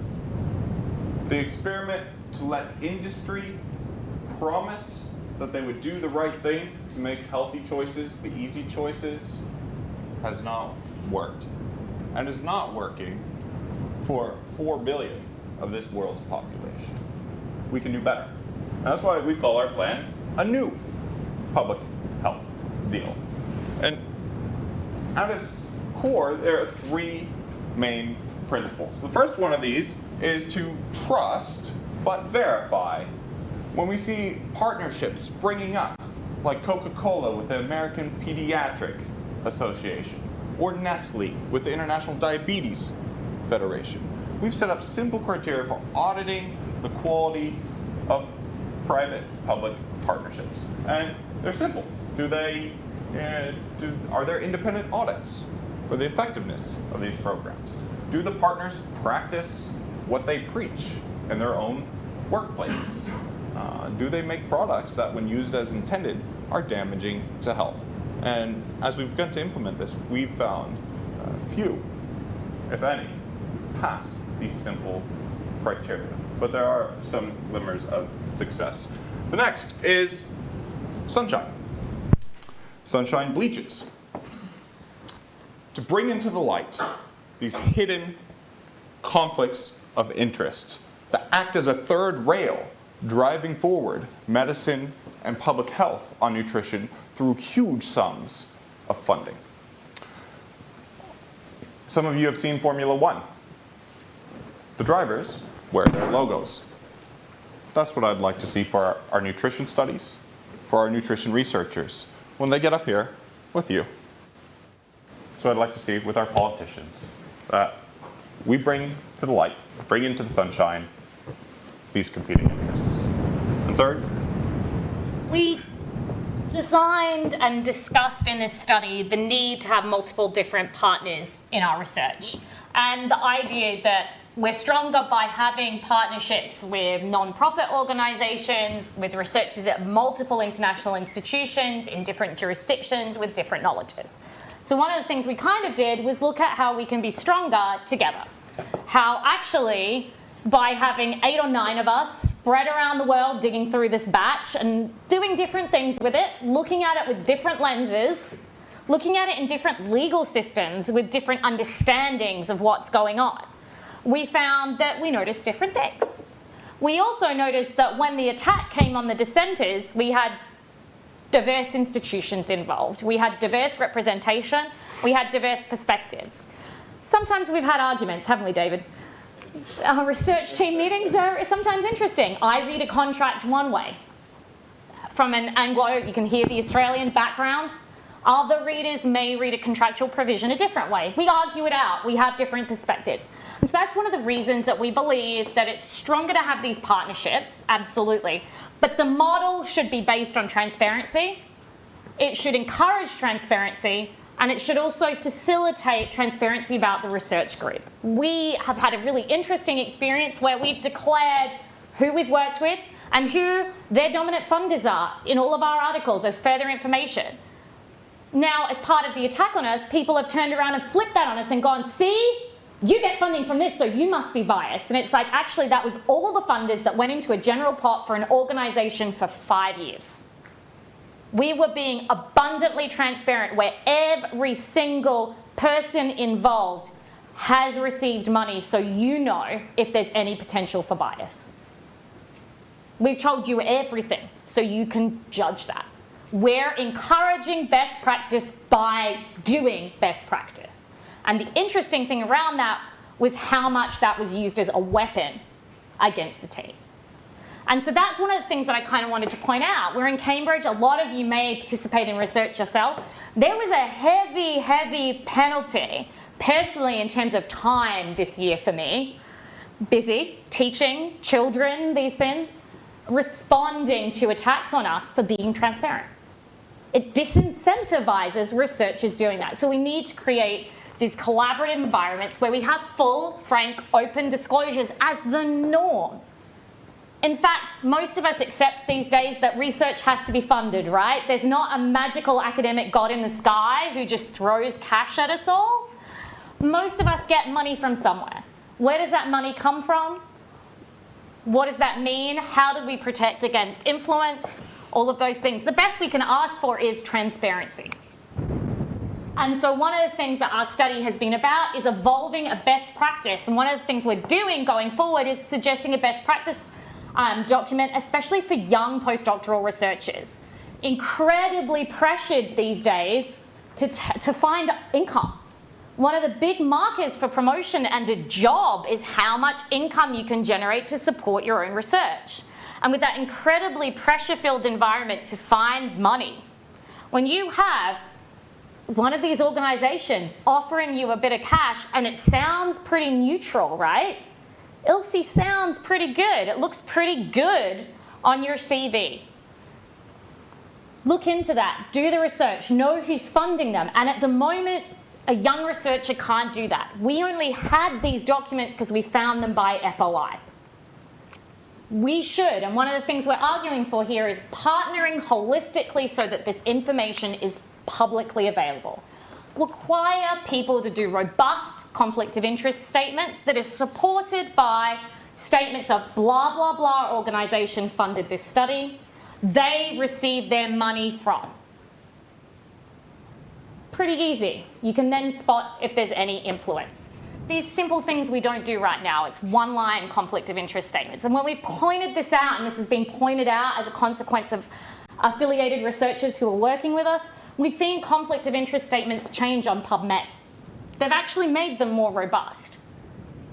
The experiment to let industry promise that they would do the right thing to make healthy choices, the easy choices, has not worked. And is not working for 4 billion of this world's population. We can do better. And that's why we call our plan a new public health deal. And at its core, there are 3 main principles. The first one of these is to trust but verify. When we see partnerships springing up, like CocaCola with the American Pediatric Association, or Nestle with the International Diabetes Federation, we've set up simple criteria for auditing the quality of private-public partnerships. And they're simple. Are there independent audits for the effectiveness of these programs? Do the partners practice what they preach in their own workplaces? Do they make products that, when used as intended, are damaging to health? And as we've begun to implement this, we've found few, if any, pass these simple criteria. But there are some glimmers of success. The next is sunshine. Sunshine bleaches. To bring into the light these hidden conflicts of interest that act as a third rail driving forward medicine and public health on nutrition through huge sums of funding. Some of you have seen Formula One. The drivers wear their logos. That's what I'd like to see for our nutrition studies, for our nutrition researchers, when they get up here with you. So I'd like to see with our politicians that we bring to the light, bring into the sunshine, these competing interests. And third, we designed and discussed in this study the need to have multiple different partners in our research. And the idea that we're stronger by having partnerships with non-profit organizations, with researchers at multiple international institutions in different jurisdictions with different knowledges. So one of the things we kind of did was look at how we can be stronger together. How actually, by having 8 or 9 of us spread around the world digging through this batch and doing different things with it, looking at it with different lenses, looking at it in different legal systems with different understandings of what's going on, we found that we noticed different things. We also noticed that when the attack came on the dissenters, we had diverse institutions involved. We had diverse representation. We had diverse perspectives. Sometimes we've had arguments, haven't we, David? Our research team meetings are sometimes interesting. I read a contract one way. From an Anglo, you can hear the Australian background. Other readers may read a contractual provision a different way. We argue it out. We have different perspectives. And so that's one of the reasons that we believe that it's stronger to have these partnerships, absolutely. But the model should be based on transparency. It should encourage transparency, and it should also facilitate transparency about the research group. We have had a really interesting experience where we've declared who we've worked with and who their dominant funders are in all of our articles as further information. Now, as part of the attack on us, people have turned around and flipped that on us and gone, see, you get funding from this, so you must be biased. And it's like, actually, that was all the funders that went into a general pot for an organisation for 5 years. We were being abundantly transparent where every single person involved has received money, so you know if there's any potential for bias. We've told you everything, so you can judge that. We're encouraging best practice by doing best practice. And the interesting thing around that was how much that was used as a weapon against the team. And so that's one of the things that I kind of wanted to point out. We're in Cambridge. A lot of you may participate in research yourself. There was a heavy, heavy penalty, personally, in terms of time this year for me. Busy, teaching children these things, responding to attacks on us for being transparent. It disincentivizes researchers doing that. So we need to create these collaborative environments where we have full, frank, open disclosures as the norm. In fact, most of us accept these days that research has to be funded, right? There's not a magical academic god in the sky who just throws cash at us all. Most of us get money from somewhere. Where does that money come from? What does that mean? How do we protect against influence? All of those things. The best we can ask for is transparency. And so one of the things that our study has been about is evolving a best practice. And one of the things we're doing going forward is suggesting a best practice document, especially for young postdoctoral researchers. Incredibly pressured these days to find income. One of the big markers for promotion and a job is how much income you can generate to support your own research. And with that incredibly pressure-filled environment to find money, when you have one of these organizations offering you a bit of cash and it sounds pretty neutral, right? ILSI sounds pretty good. It looks pretty good on your CV. Look into that. Do the research. Know who's funding them. And at the moment, a young researcher can't do that. We only had these documents because we found them by FOI. We should, and one of the things we're arguing for here is partnering holistically so that this information is publicly available. Require people to do robust conflict of interest statements that are supported by statements of blah, blah, blah organization funded this study. They received their money from. Pretty easy. You can then spot if there's any influence. These simple things we don't do right now. It's one-line conflict of interest statements. And when we've pointed this out, and this has been pointed out as a consequence of affiliated researchers who are working with us, we've seen conflict of interest statements change on PubMed. They've actually made them more robust.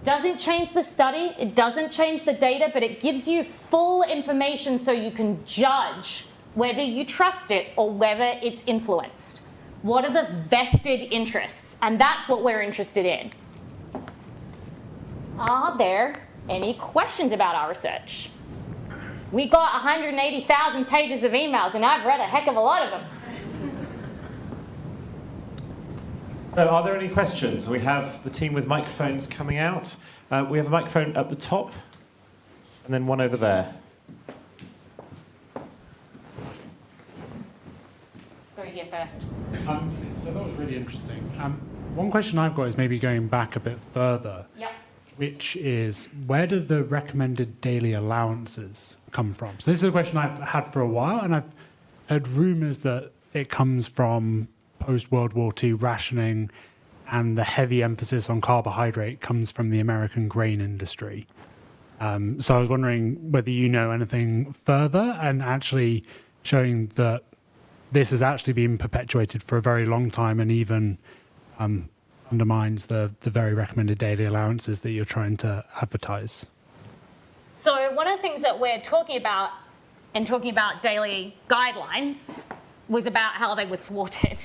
Doesn't change the study, it doesn't change the data, but it gives you full information so you can judge whether you trust it or whether it's influenced. What are the vested interests? And that's what we're interested in. Are there any questions about our research? We got 180,000 pages of emails, and I've read a heck of a lot of them. So are there any questions? We have the team with microphones coming out. We have a microphone at the top, and then one over there. Go here first. So that was really interesting. One question I've got is maybe going back a bit further. Yep. Which is, where do the recommended daily allowances come from? So this is a question I've had for a while, and I've heard rumours that it comes from post-World War II rationing, and the heavy emphasis on carbohydrate comes from the American grain industry. So I was wondering whether you know anything further, and actually showing that this has actually been perpetuated for a very long time, and even undermines the very recommended daily allowances that you're trying to advertise. So one of the things that we're talking about in talking about daily guidelines was about how they were thwarted.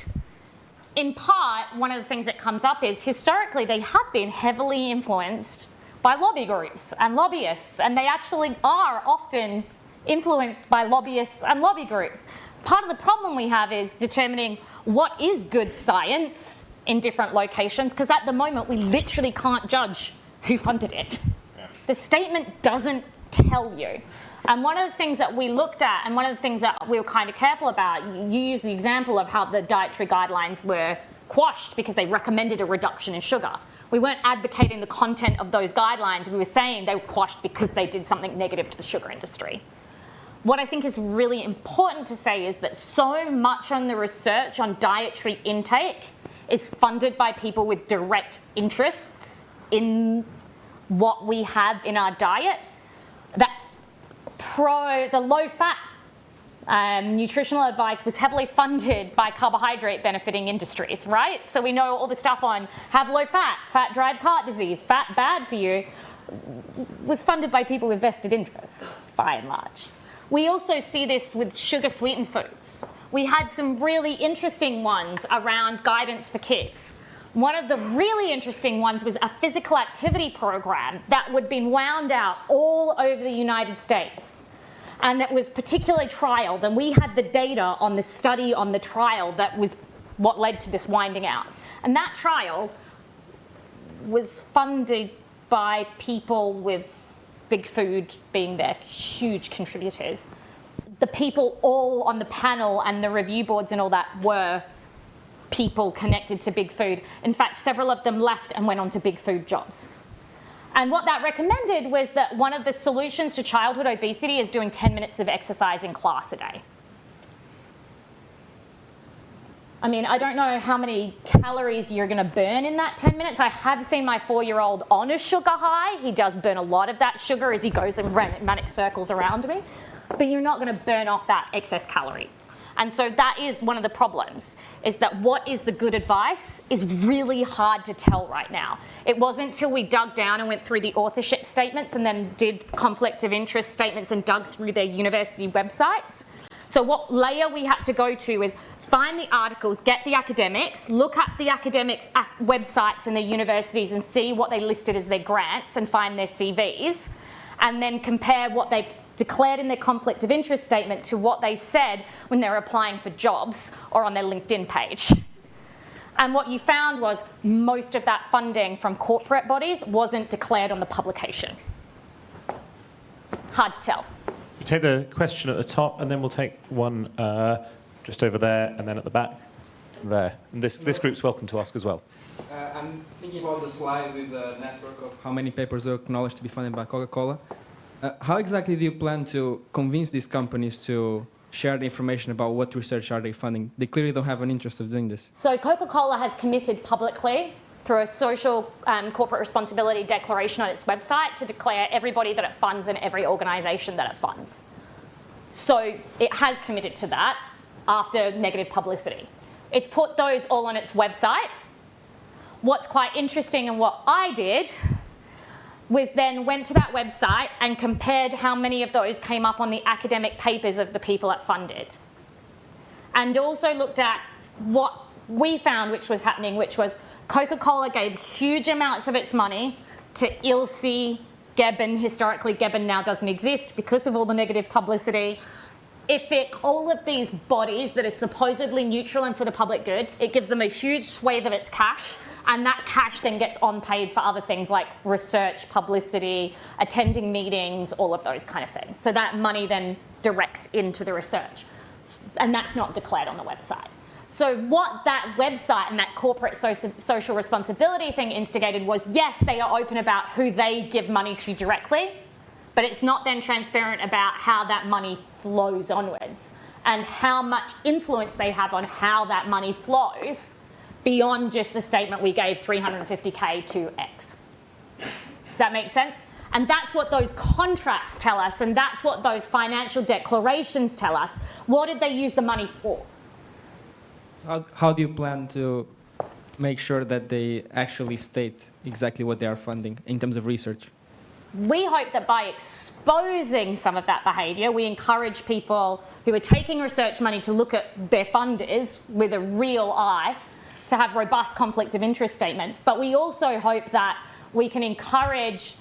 In part, one of the things that comes up is historically they have been heavily influenced by lobby groups and lobbyists, and they actually are often influenced by lobbyists and lobby groups. Part of the problem we have is determining what is good science in different locations, because at the moment we literally can't judge who funded it. Yeah. The statement doesn't tell you. And one of the things that we looked at, and one of the things that we were kind of careful about, you used the example of how the dietary guidelines were quashed because they recommended a reduction in sugar. We weren't advocating the content of those guidelines. We were saying they were quashed because they did something negative to the sugar industry. What I think is really important to say is that so much on the research on dietary intake is funded by people with direct interests in what we have in our diet, that the low-fat nutritional advice was heavily funded by carbohydrate benefiting industries, right? So we know all the stuff on have low fat, fat drives heart disease, fat bad for you, was funded by people with vested interests, by and large. We also see this with sugar-sweetened foods. We had some really interesting ones around guidance for kids. One of the really interesting ones was a physical activity program that would be wound out all over the United States. And that was particularly trialed, and we had the data on the study on the trial that was what led to this winding out. And that trial was funded by people with Big Food being their huge contributors. The people all on the panel and the review boards and all that were people connected to Big Food. In fact, several of them left and went on to Big Food jobs. And what that recommended was that one of the solutions to childhood obesity is doing 10 minutes of exercise in class a day. I mean, I don't know how many calories you're going to burn in that 10 minutes. I have seen my 4-year-old on a sugar high. He does burn a lot of that sugar as he goes in manic circles around me. But you're not going to burn off that excess calorie. And so that is one of the problems, is that what is the good advice is really hard to tell right now. It wasn't until we dug down and went through the authorship statements and then did conflict of interest statements and dug through their university websites. So what layer we had to go to is find the articles, get the academics, look at the academics' websites and their universities and see what they listed as their grants and find their CVs, and then compare what they declared in their conflict of interest statement to what they said when they were applying for jobs or on their LinkedIn page. And what you found was most of that funding from corporate bodies wasn't declared on the publication. Hard to tell. We'll take the question at the top, and then we'll take one just over there, and then at the back there. And this group's welcome to ask as well. I'm thinking about the slide with the network of how many papers are acknowledged to be funded by Coca-Cola. How exactly do you plan to convince these companies to share the information about what research are they funding? They clearly don't have an interest of doing this. So Coca-Cola has committed publicly through a social corporate responsibility declaration on its website to declare everybody that it funds and every organisation that it funds. So it has committed to that after negative publicity. It's put those all on its website. What's quite interesting and what I did was then went to that website and compared how many of those came up on the academic papers of the people that funded. And also looked at what we found which was happening, which was Coca-Cola gave huge amounts of its money to ILSI, Gebben. Historically, Gebben now doesn't exist because of all the negative publicity. IFIC, all of these bodies that are supposedly neutral and for the public good, it gives them a huge swathe of its cash. And that cash then gets on-paid for other things like research, publicity, attending meetings, all of those kind of things. So that money then directs into the research. And that's not declared on the website. So what that website and that corporate social responsibility thing instigated was, yes, they are open about who they give money to directly, but it's not then transparent about how that money flows onwards and how much influence they have on how that money flows beyond just the statement we gave 350K to X. Does that make sense? And that's what those contracts tell us, and that's what those financial declarations tell us. What did they use the money for? So how do you plan to make sure that they actually state exactly what they are funding in terms of research? We hope that by exposing some of that behaviour, we encourage people who are taking research money to look at their funders with a real eye, to have robust conflict of interest statements. But we also hope that we can encourage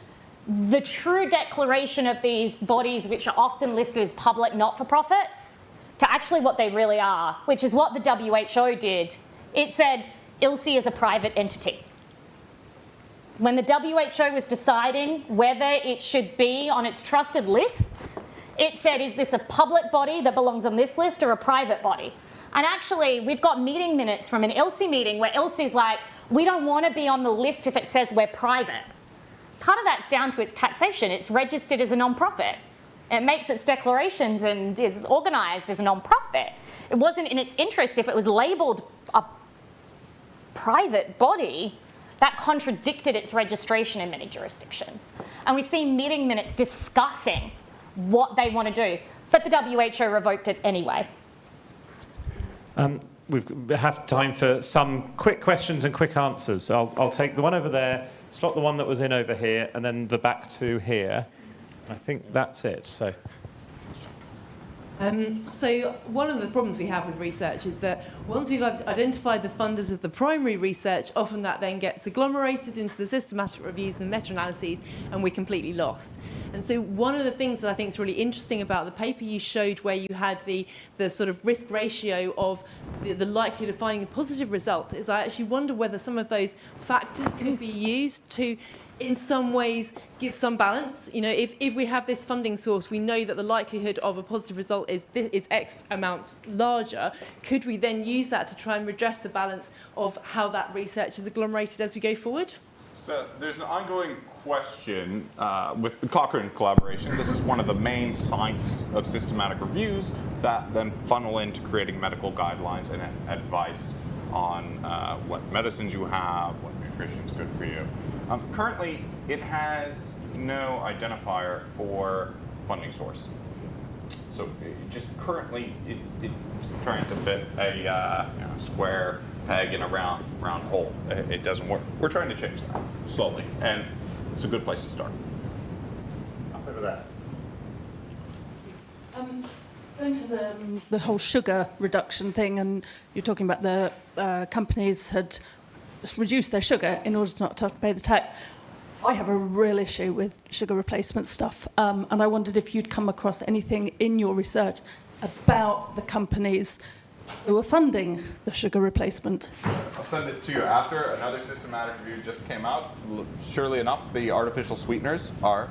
the true declaration of these bodies, which are often listed as public not-for-profits, to actually what they really are, which is what the WHO did. It said ILSI is a private entity. When the WHO was deciding whether it should be on its trusted lists, it said, is this a public body that belongs on this list or a private body? And actually, we've got meeting minutes from an ILSI meeting where ILSI's like, we don't want to be on the list if it says we're private. Part of that's down to its taxation. It's registered as a non-profit. It makes its declarations and is organised as a non-profit. It wasn't in its interest if it was labelled a private body. That contradicted its registration in many jurisdictions. And we see meeting minutes discussing what they want to do. But the WHO revoked it anyway. We have time for some quick questions and quick answers. I'll take the one over there, slot the one that was in over here, and then the back two here. I think that's it. So one of the problems we have with research is that once we've identified the funders of the primary research, often that then gets agglomerated into the systematic reviews and meta-analyses, and we're completely lost. And so one of the things that I think is really interesting about the paper you showed, where you had the sort of risk ratio of the likelihood of finding a positive result, is I actually wonder whether some of those factors could be used to, in some ways, give some balance. You know, if we have this funding source, we know that the likelihood of a positive result is X amount larger. Could we then use that to try and redress the balance of how that research is agglomerated as we go forward? So there's an ongoing question with the Cochrane collaboration. This is one of the main sites of systematic reviews that then funnel into creating medical guidelines and advice on what medicines you have, what nutrition is good for you. Currently, it has no identifier for funding source. So just currently, it's trying to fit a square peg in a round hole. It doesn't work. We're trying to change that slowly, and it's a good place to start. Up over there. Going to the whole sugar reduction thing, and you're talking about the companies had reduced their sugar in order not to pay the tax. I have a real issue with sugar replacement stuff, and I wondered if you'd come across anything in your research about the companies who are funding the sugar replacement. I'll send it to you after. Another systematic review just came out. Surely enough, the artificial sweeteners are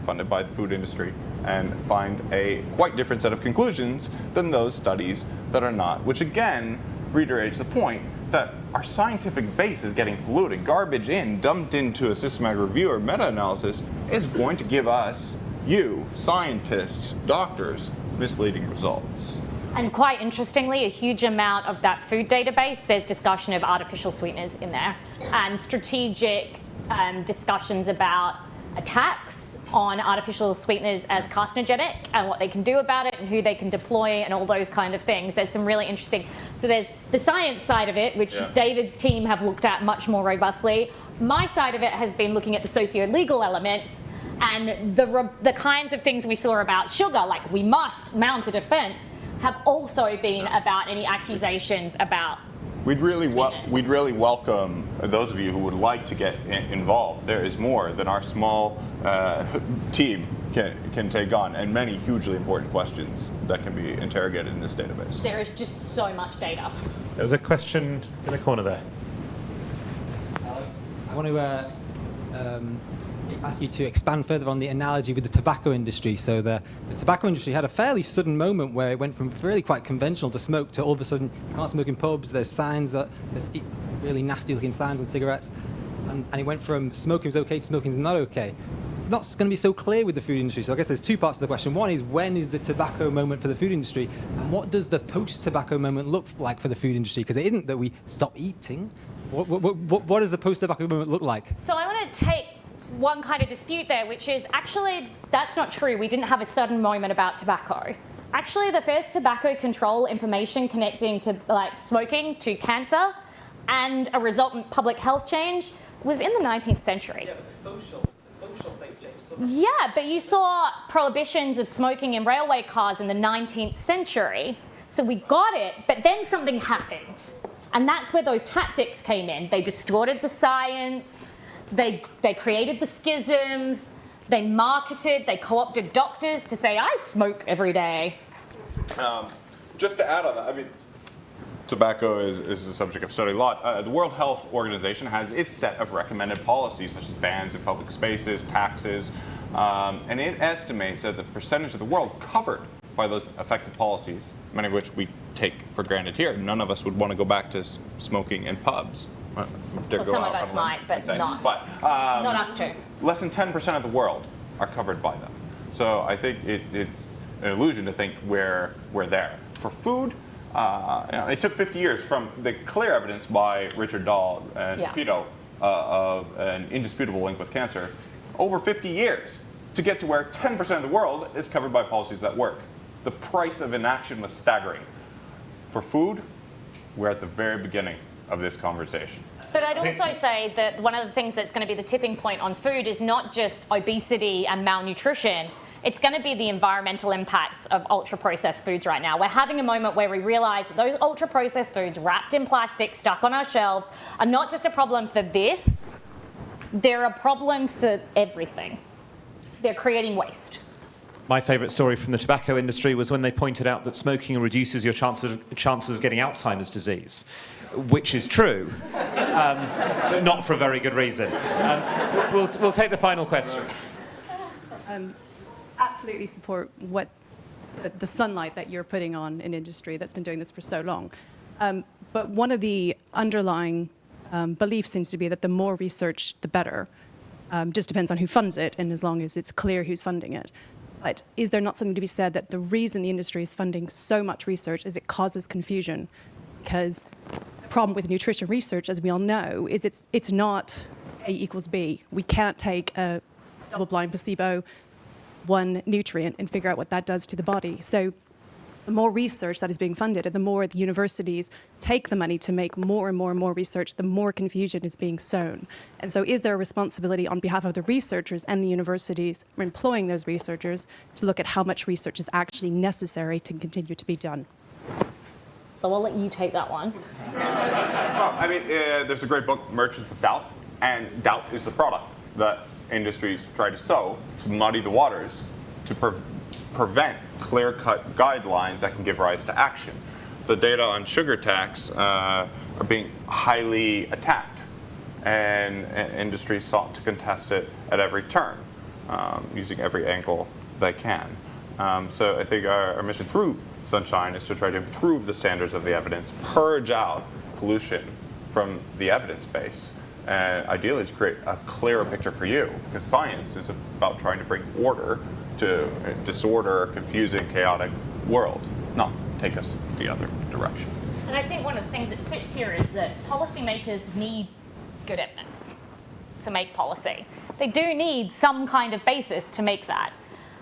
funded by the food industry and find a quite different set of conclusions than those studies that are not, which again reiterates the point that our scientific base is getting polluted. Garbage dumped into a systematic review or meta-analysis is going to give us, you, scientists, doctors, misleading results. And quite interestingly, a huge amount of that food database, there's discussion of artificial sweeteners in there, and strategic discussions about attacks on artificial sweeteners as carcinogenic and what they can do about it and who they can deploy and all those kind of things. There's some really interesting, so there's the science side of it, which David's team have looked at much more robustly. My side of it has been looking at the socio-legal elements and the kinds of things we saw about sugar, like we must mount a defense, have also been about any accusations about We'd really welcome those of you who would like to get involved. There is more than our small team can take on, and many hugely important questions that can be interrogated in this database. There is just so much data. There's a question in the corner there. I want to ask you to expand further on the analogy with the tobacco industry. So the tobacco industry had a fairly sudden moment where it went from really quite conventional to smoke to all of a sudden you can't smoke in pubs, there's signs, there's really nasty looking signs on cigarettes, and it went from smoking is okay to smoking is not okay. It's not going to be so clear with the food industry. So I guess there's two parts to the question. One is, when is the tobacco moment for the food industry? And what does the post-tobacco moment look like for the food industry? Because it isn't that we stop eating. What does the post-tobacco moment look like? So I want to take one kind of dispute there, which is actually that's not true. We didn't have a sudden moment about tobacco. Actually, the first tobacco control information connecting to like smoking to cancer and a resultant public health change was in the 19th century. Yeah, but the social thing. Yeah, but you saw prohibitions of smoking in railway cars in the 19th century. So we got it, but then something happened. And that's where those tactics came in. They distorted the science, they created the schisms, they marketed, they co-opted doctors to say, I smoke every day. Just to add on that, I mean, tobacco is the subject of study a lot. The World Health Organization has its set of recommended policies, such as bans in public spaces, taxes, and it estimates that the percentage of the world covered by those effective policies, many of which we take for granted here. None of us would want to go back to smoking in pubs. Well, some of us might, but not. But, not us too. Less than 10% of the world are covered by them. So I think it's an illusion to think we're there. For food, it took 50 years from the clear evidence by Richard Dahl and Pito of an indisputable link with cancer, over 50 years to get to where 10% of the world is covered by policies that work. The price of inaction was staggering. For food, we're at the very beginning of this conversation. But I'd also say that one of the things that's going to be the tipping point on food is not just obesity and malnutrition. It's going to be the environmental impacts of ultra-processed foods right now. We're having a moment where we realize that those ultra-processed foods wrapped in plastic, stuck on our shelves, are not just a problem for this, they're a problem for everything. They're creating waste. My favourite story from the tobacco industry was when they pointed out that smoking reduces your chances of getting Alzheimer's disease, which is true, but not for a very good reason. We'll take the final question. Absolutely support what the sunlight that you're putting on an industry that's been doing this for so long. But one of the underlying beliefs seems to be that the more research, the better. Just depends on who funds it, and as long as it's clear who's funding it. But is there not something to be said that the reason the industry is funding so much research is it causes confusion? Because the problem with nutrition research, as we all know, is it's not A equals B. We can't take a double-blind placebo, one nutrient, and figure out what that does to the body. So the more research that is being funded, and the more the universities take the money to make more and more and more research, the more confusion is being sown. And so is there a responsibility on behalf of the researchers and the universities who are employing those researchers to look at how much research is actually necessary to continue to be done? So I'll let you take that one. Well, I mean, there's a great book, Merchants of Doubt, and doubt is the product that industries try to sow to muddy the waters to prevent clear-cut guidelines that can give rise to action. The data on sugar tax are being highly attacked, and industries sought to contest it at every turn, using every angle they can. So I think our mission through Sunshine is to try to improve the standards of the evidence, purge out pollution from the evidence base, and ideally to create a clearer picture for you, because science is about trying to bring order to a disorder, confusing, chaotic world, not take us the other direction. And I think one of the things that sits here is that policymakers need good evidence to make policy. They do need some kind of basis to make that.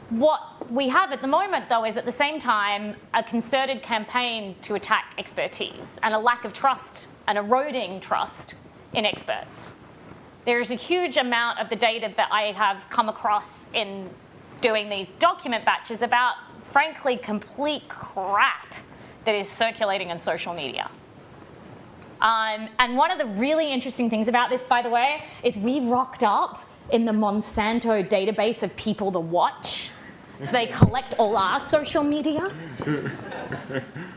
What we have at the moment, though, is at the same time a concerted campaign to attack expertise and a lack of trust and eroding trust in experts. There's a huge amount of the data that I have come across in doing these document batches about, frankly, complete crap that is circulating on social media. And one of the really interesting things about this, by the way, is we rocked up in the Monsanto database of people to watch. So they collect all our social media.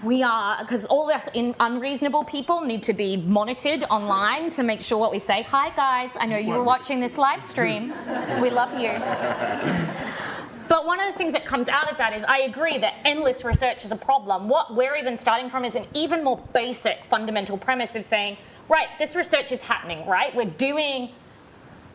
We are, because all us unreasonable people need to be monitored online to make sure what we say. Hi guys, I know you were watching this live stream. We love you. But one of the things that comes out of that is I agree that endless research is a problem. What we're even starting from is an even more basic fundamental premise of saying, right, this research is happening, right? We're doing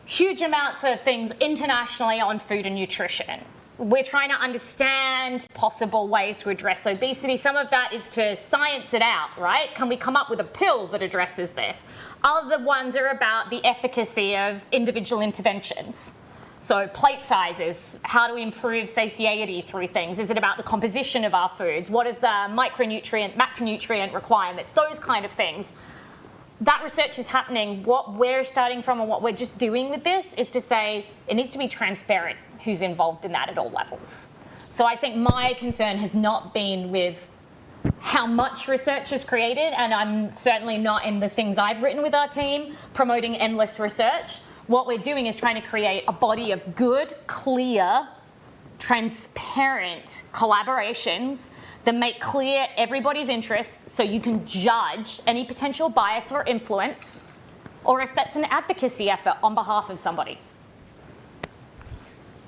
huge amounts of things internationally on food and nutrition. We're trying to understand possible ways to address obesity. Some of that is to science it out, right? Can we come up with a pill that addresses this? Other ones are about the efficacy of individual interventions. So plate sizes, how do we improve satiety through things? Is it about the composition of our foods? What is the micronutrient, macronutrient requirements? Those kind of things. That research is happening. What we're starting from and what we're just doing with this is to say it needs to be transparent. who's involved in that at all levels. So I think my concern has not been with how much research is created, and I'm certainly not in the things I've written with our team promoting endless research. What we're doing is trying to create a body of good, clear, transparent collaborations that make clear everybody's interests so you can judge any potential bias or influence, or if that's an advocacy effort on behalf of somebody.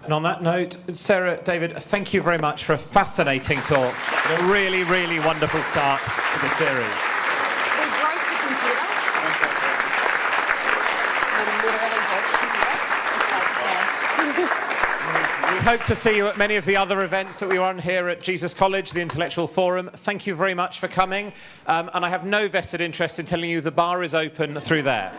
And on that note, Sarah, David, thank you very much for a fascinating talk. A really, really wonderful start to the series. We broke the computer. We literally broke the computer. We hope to see you at many of the other events that we run here at Jesus College, the Intellectual Forum. Thank you very much for coming. And I have no vested interest in telling you the bar is open through there.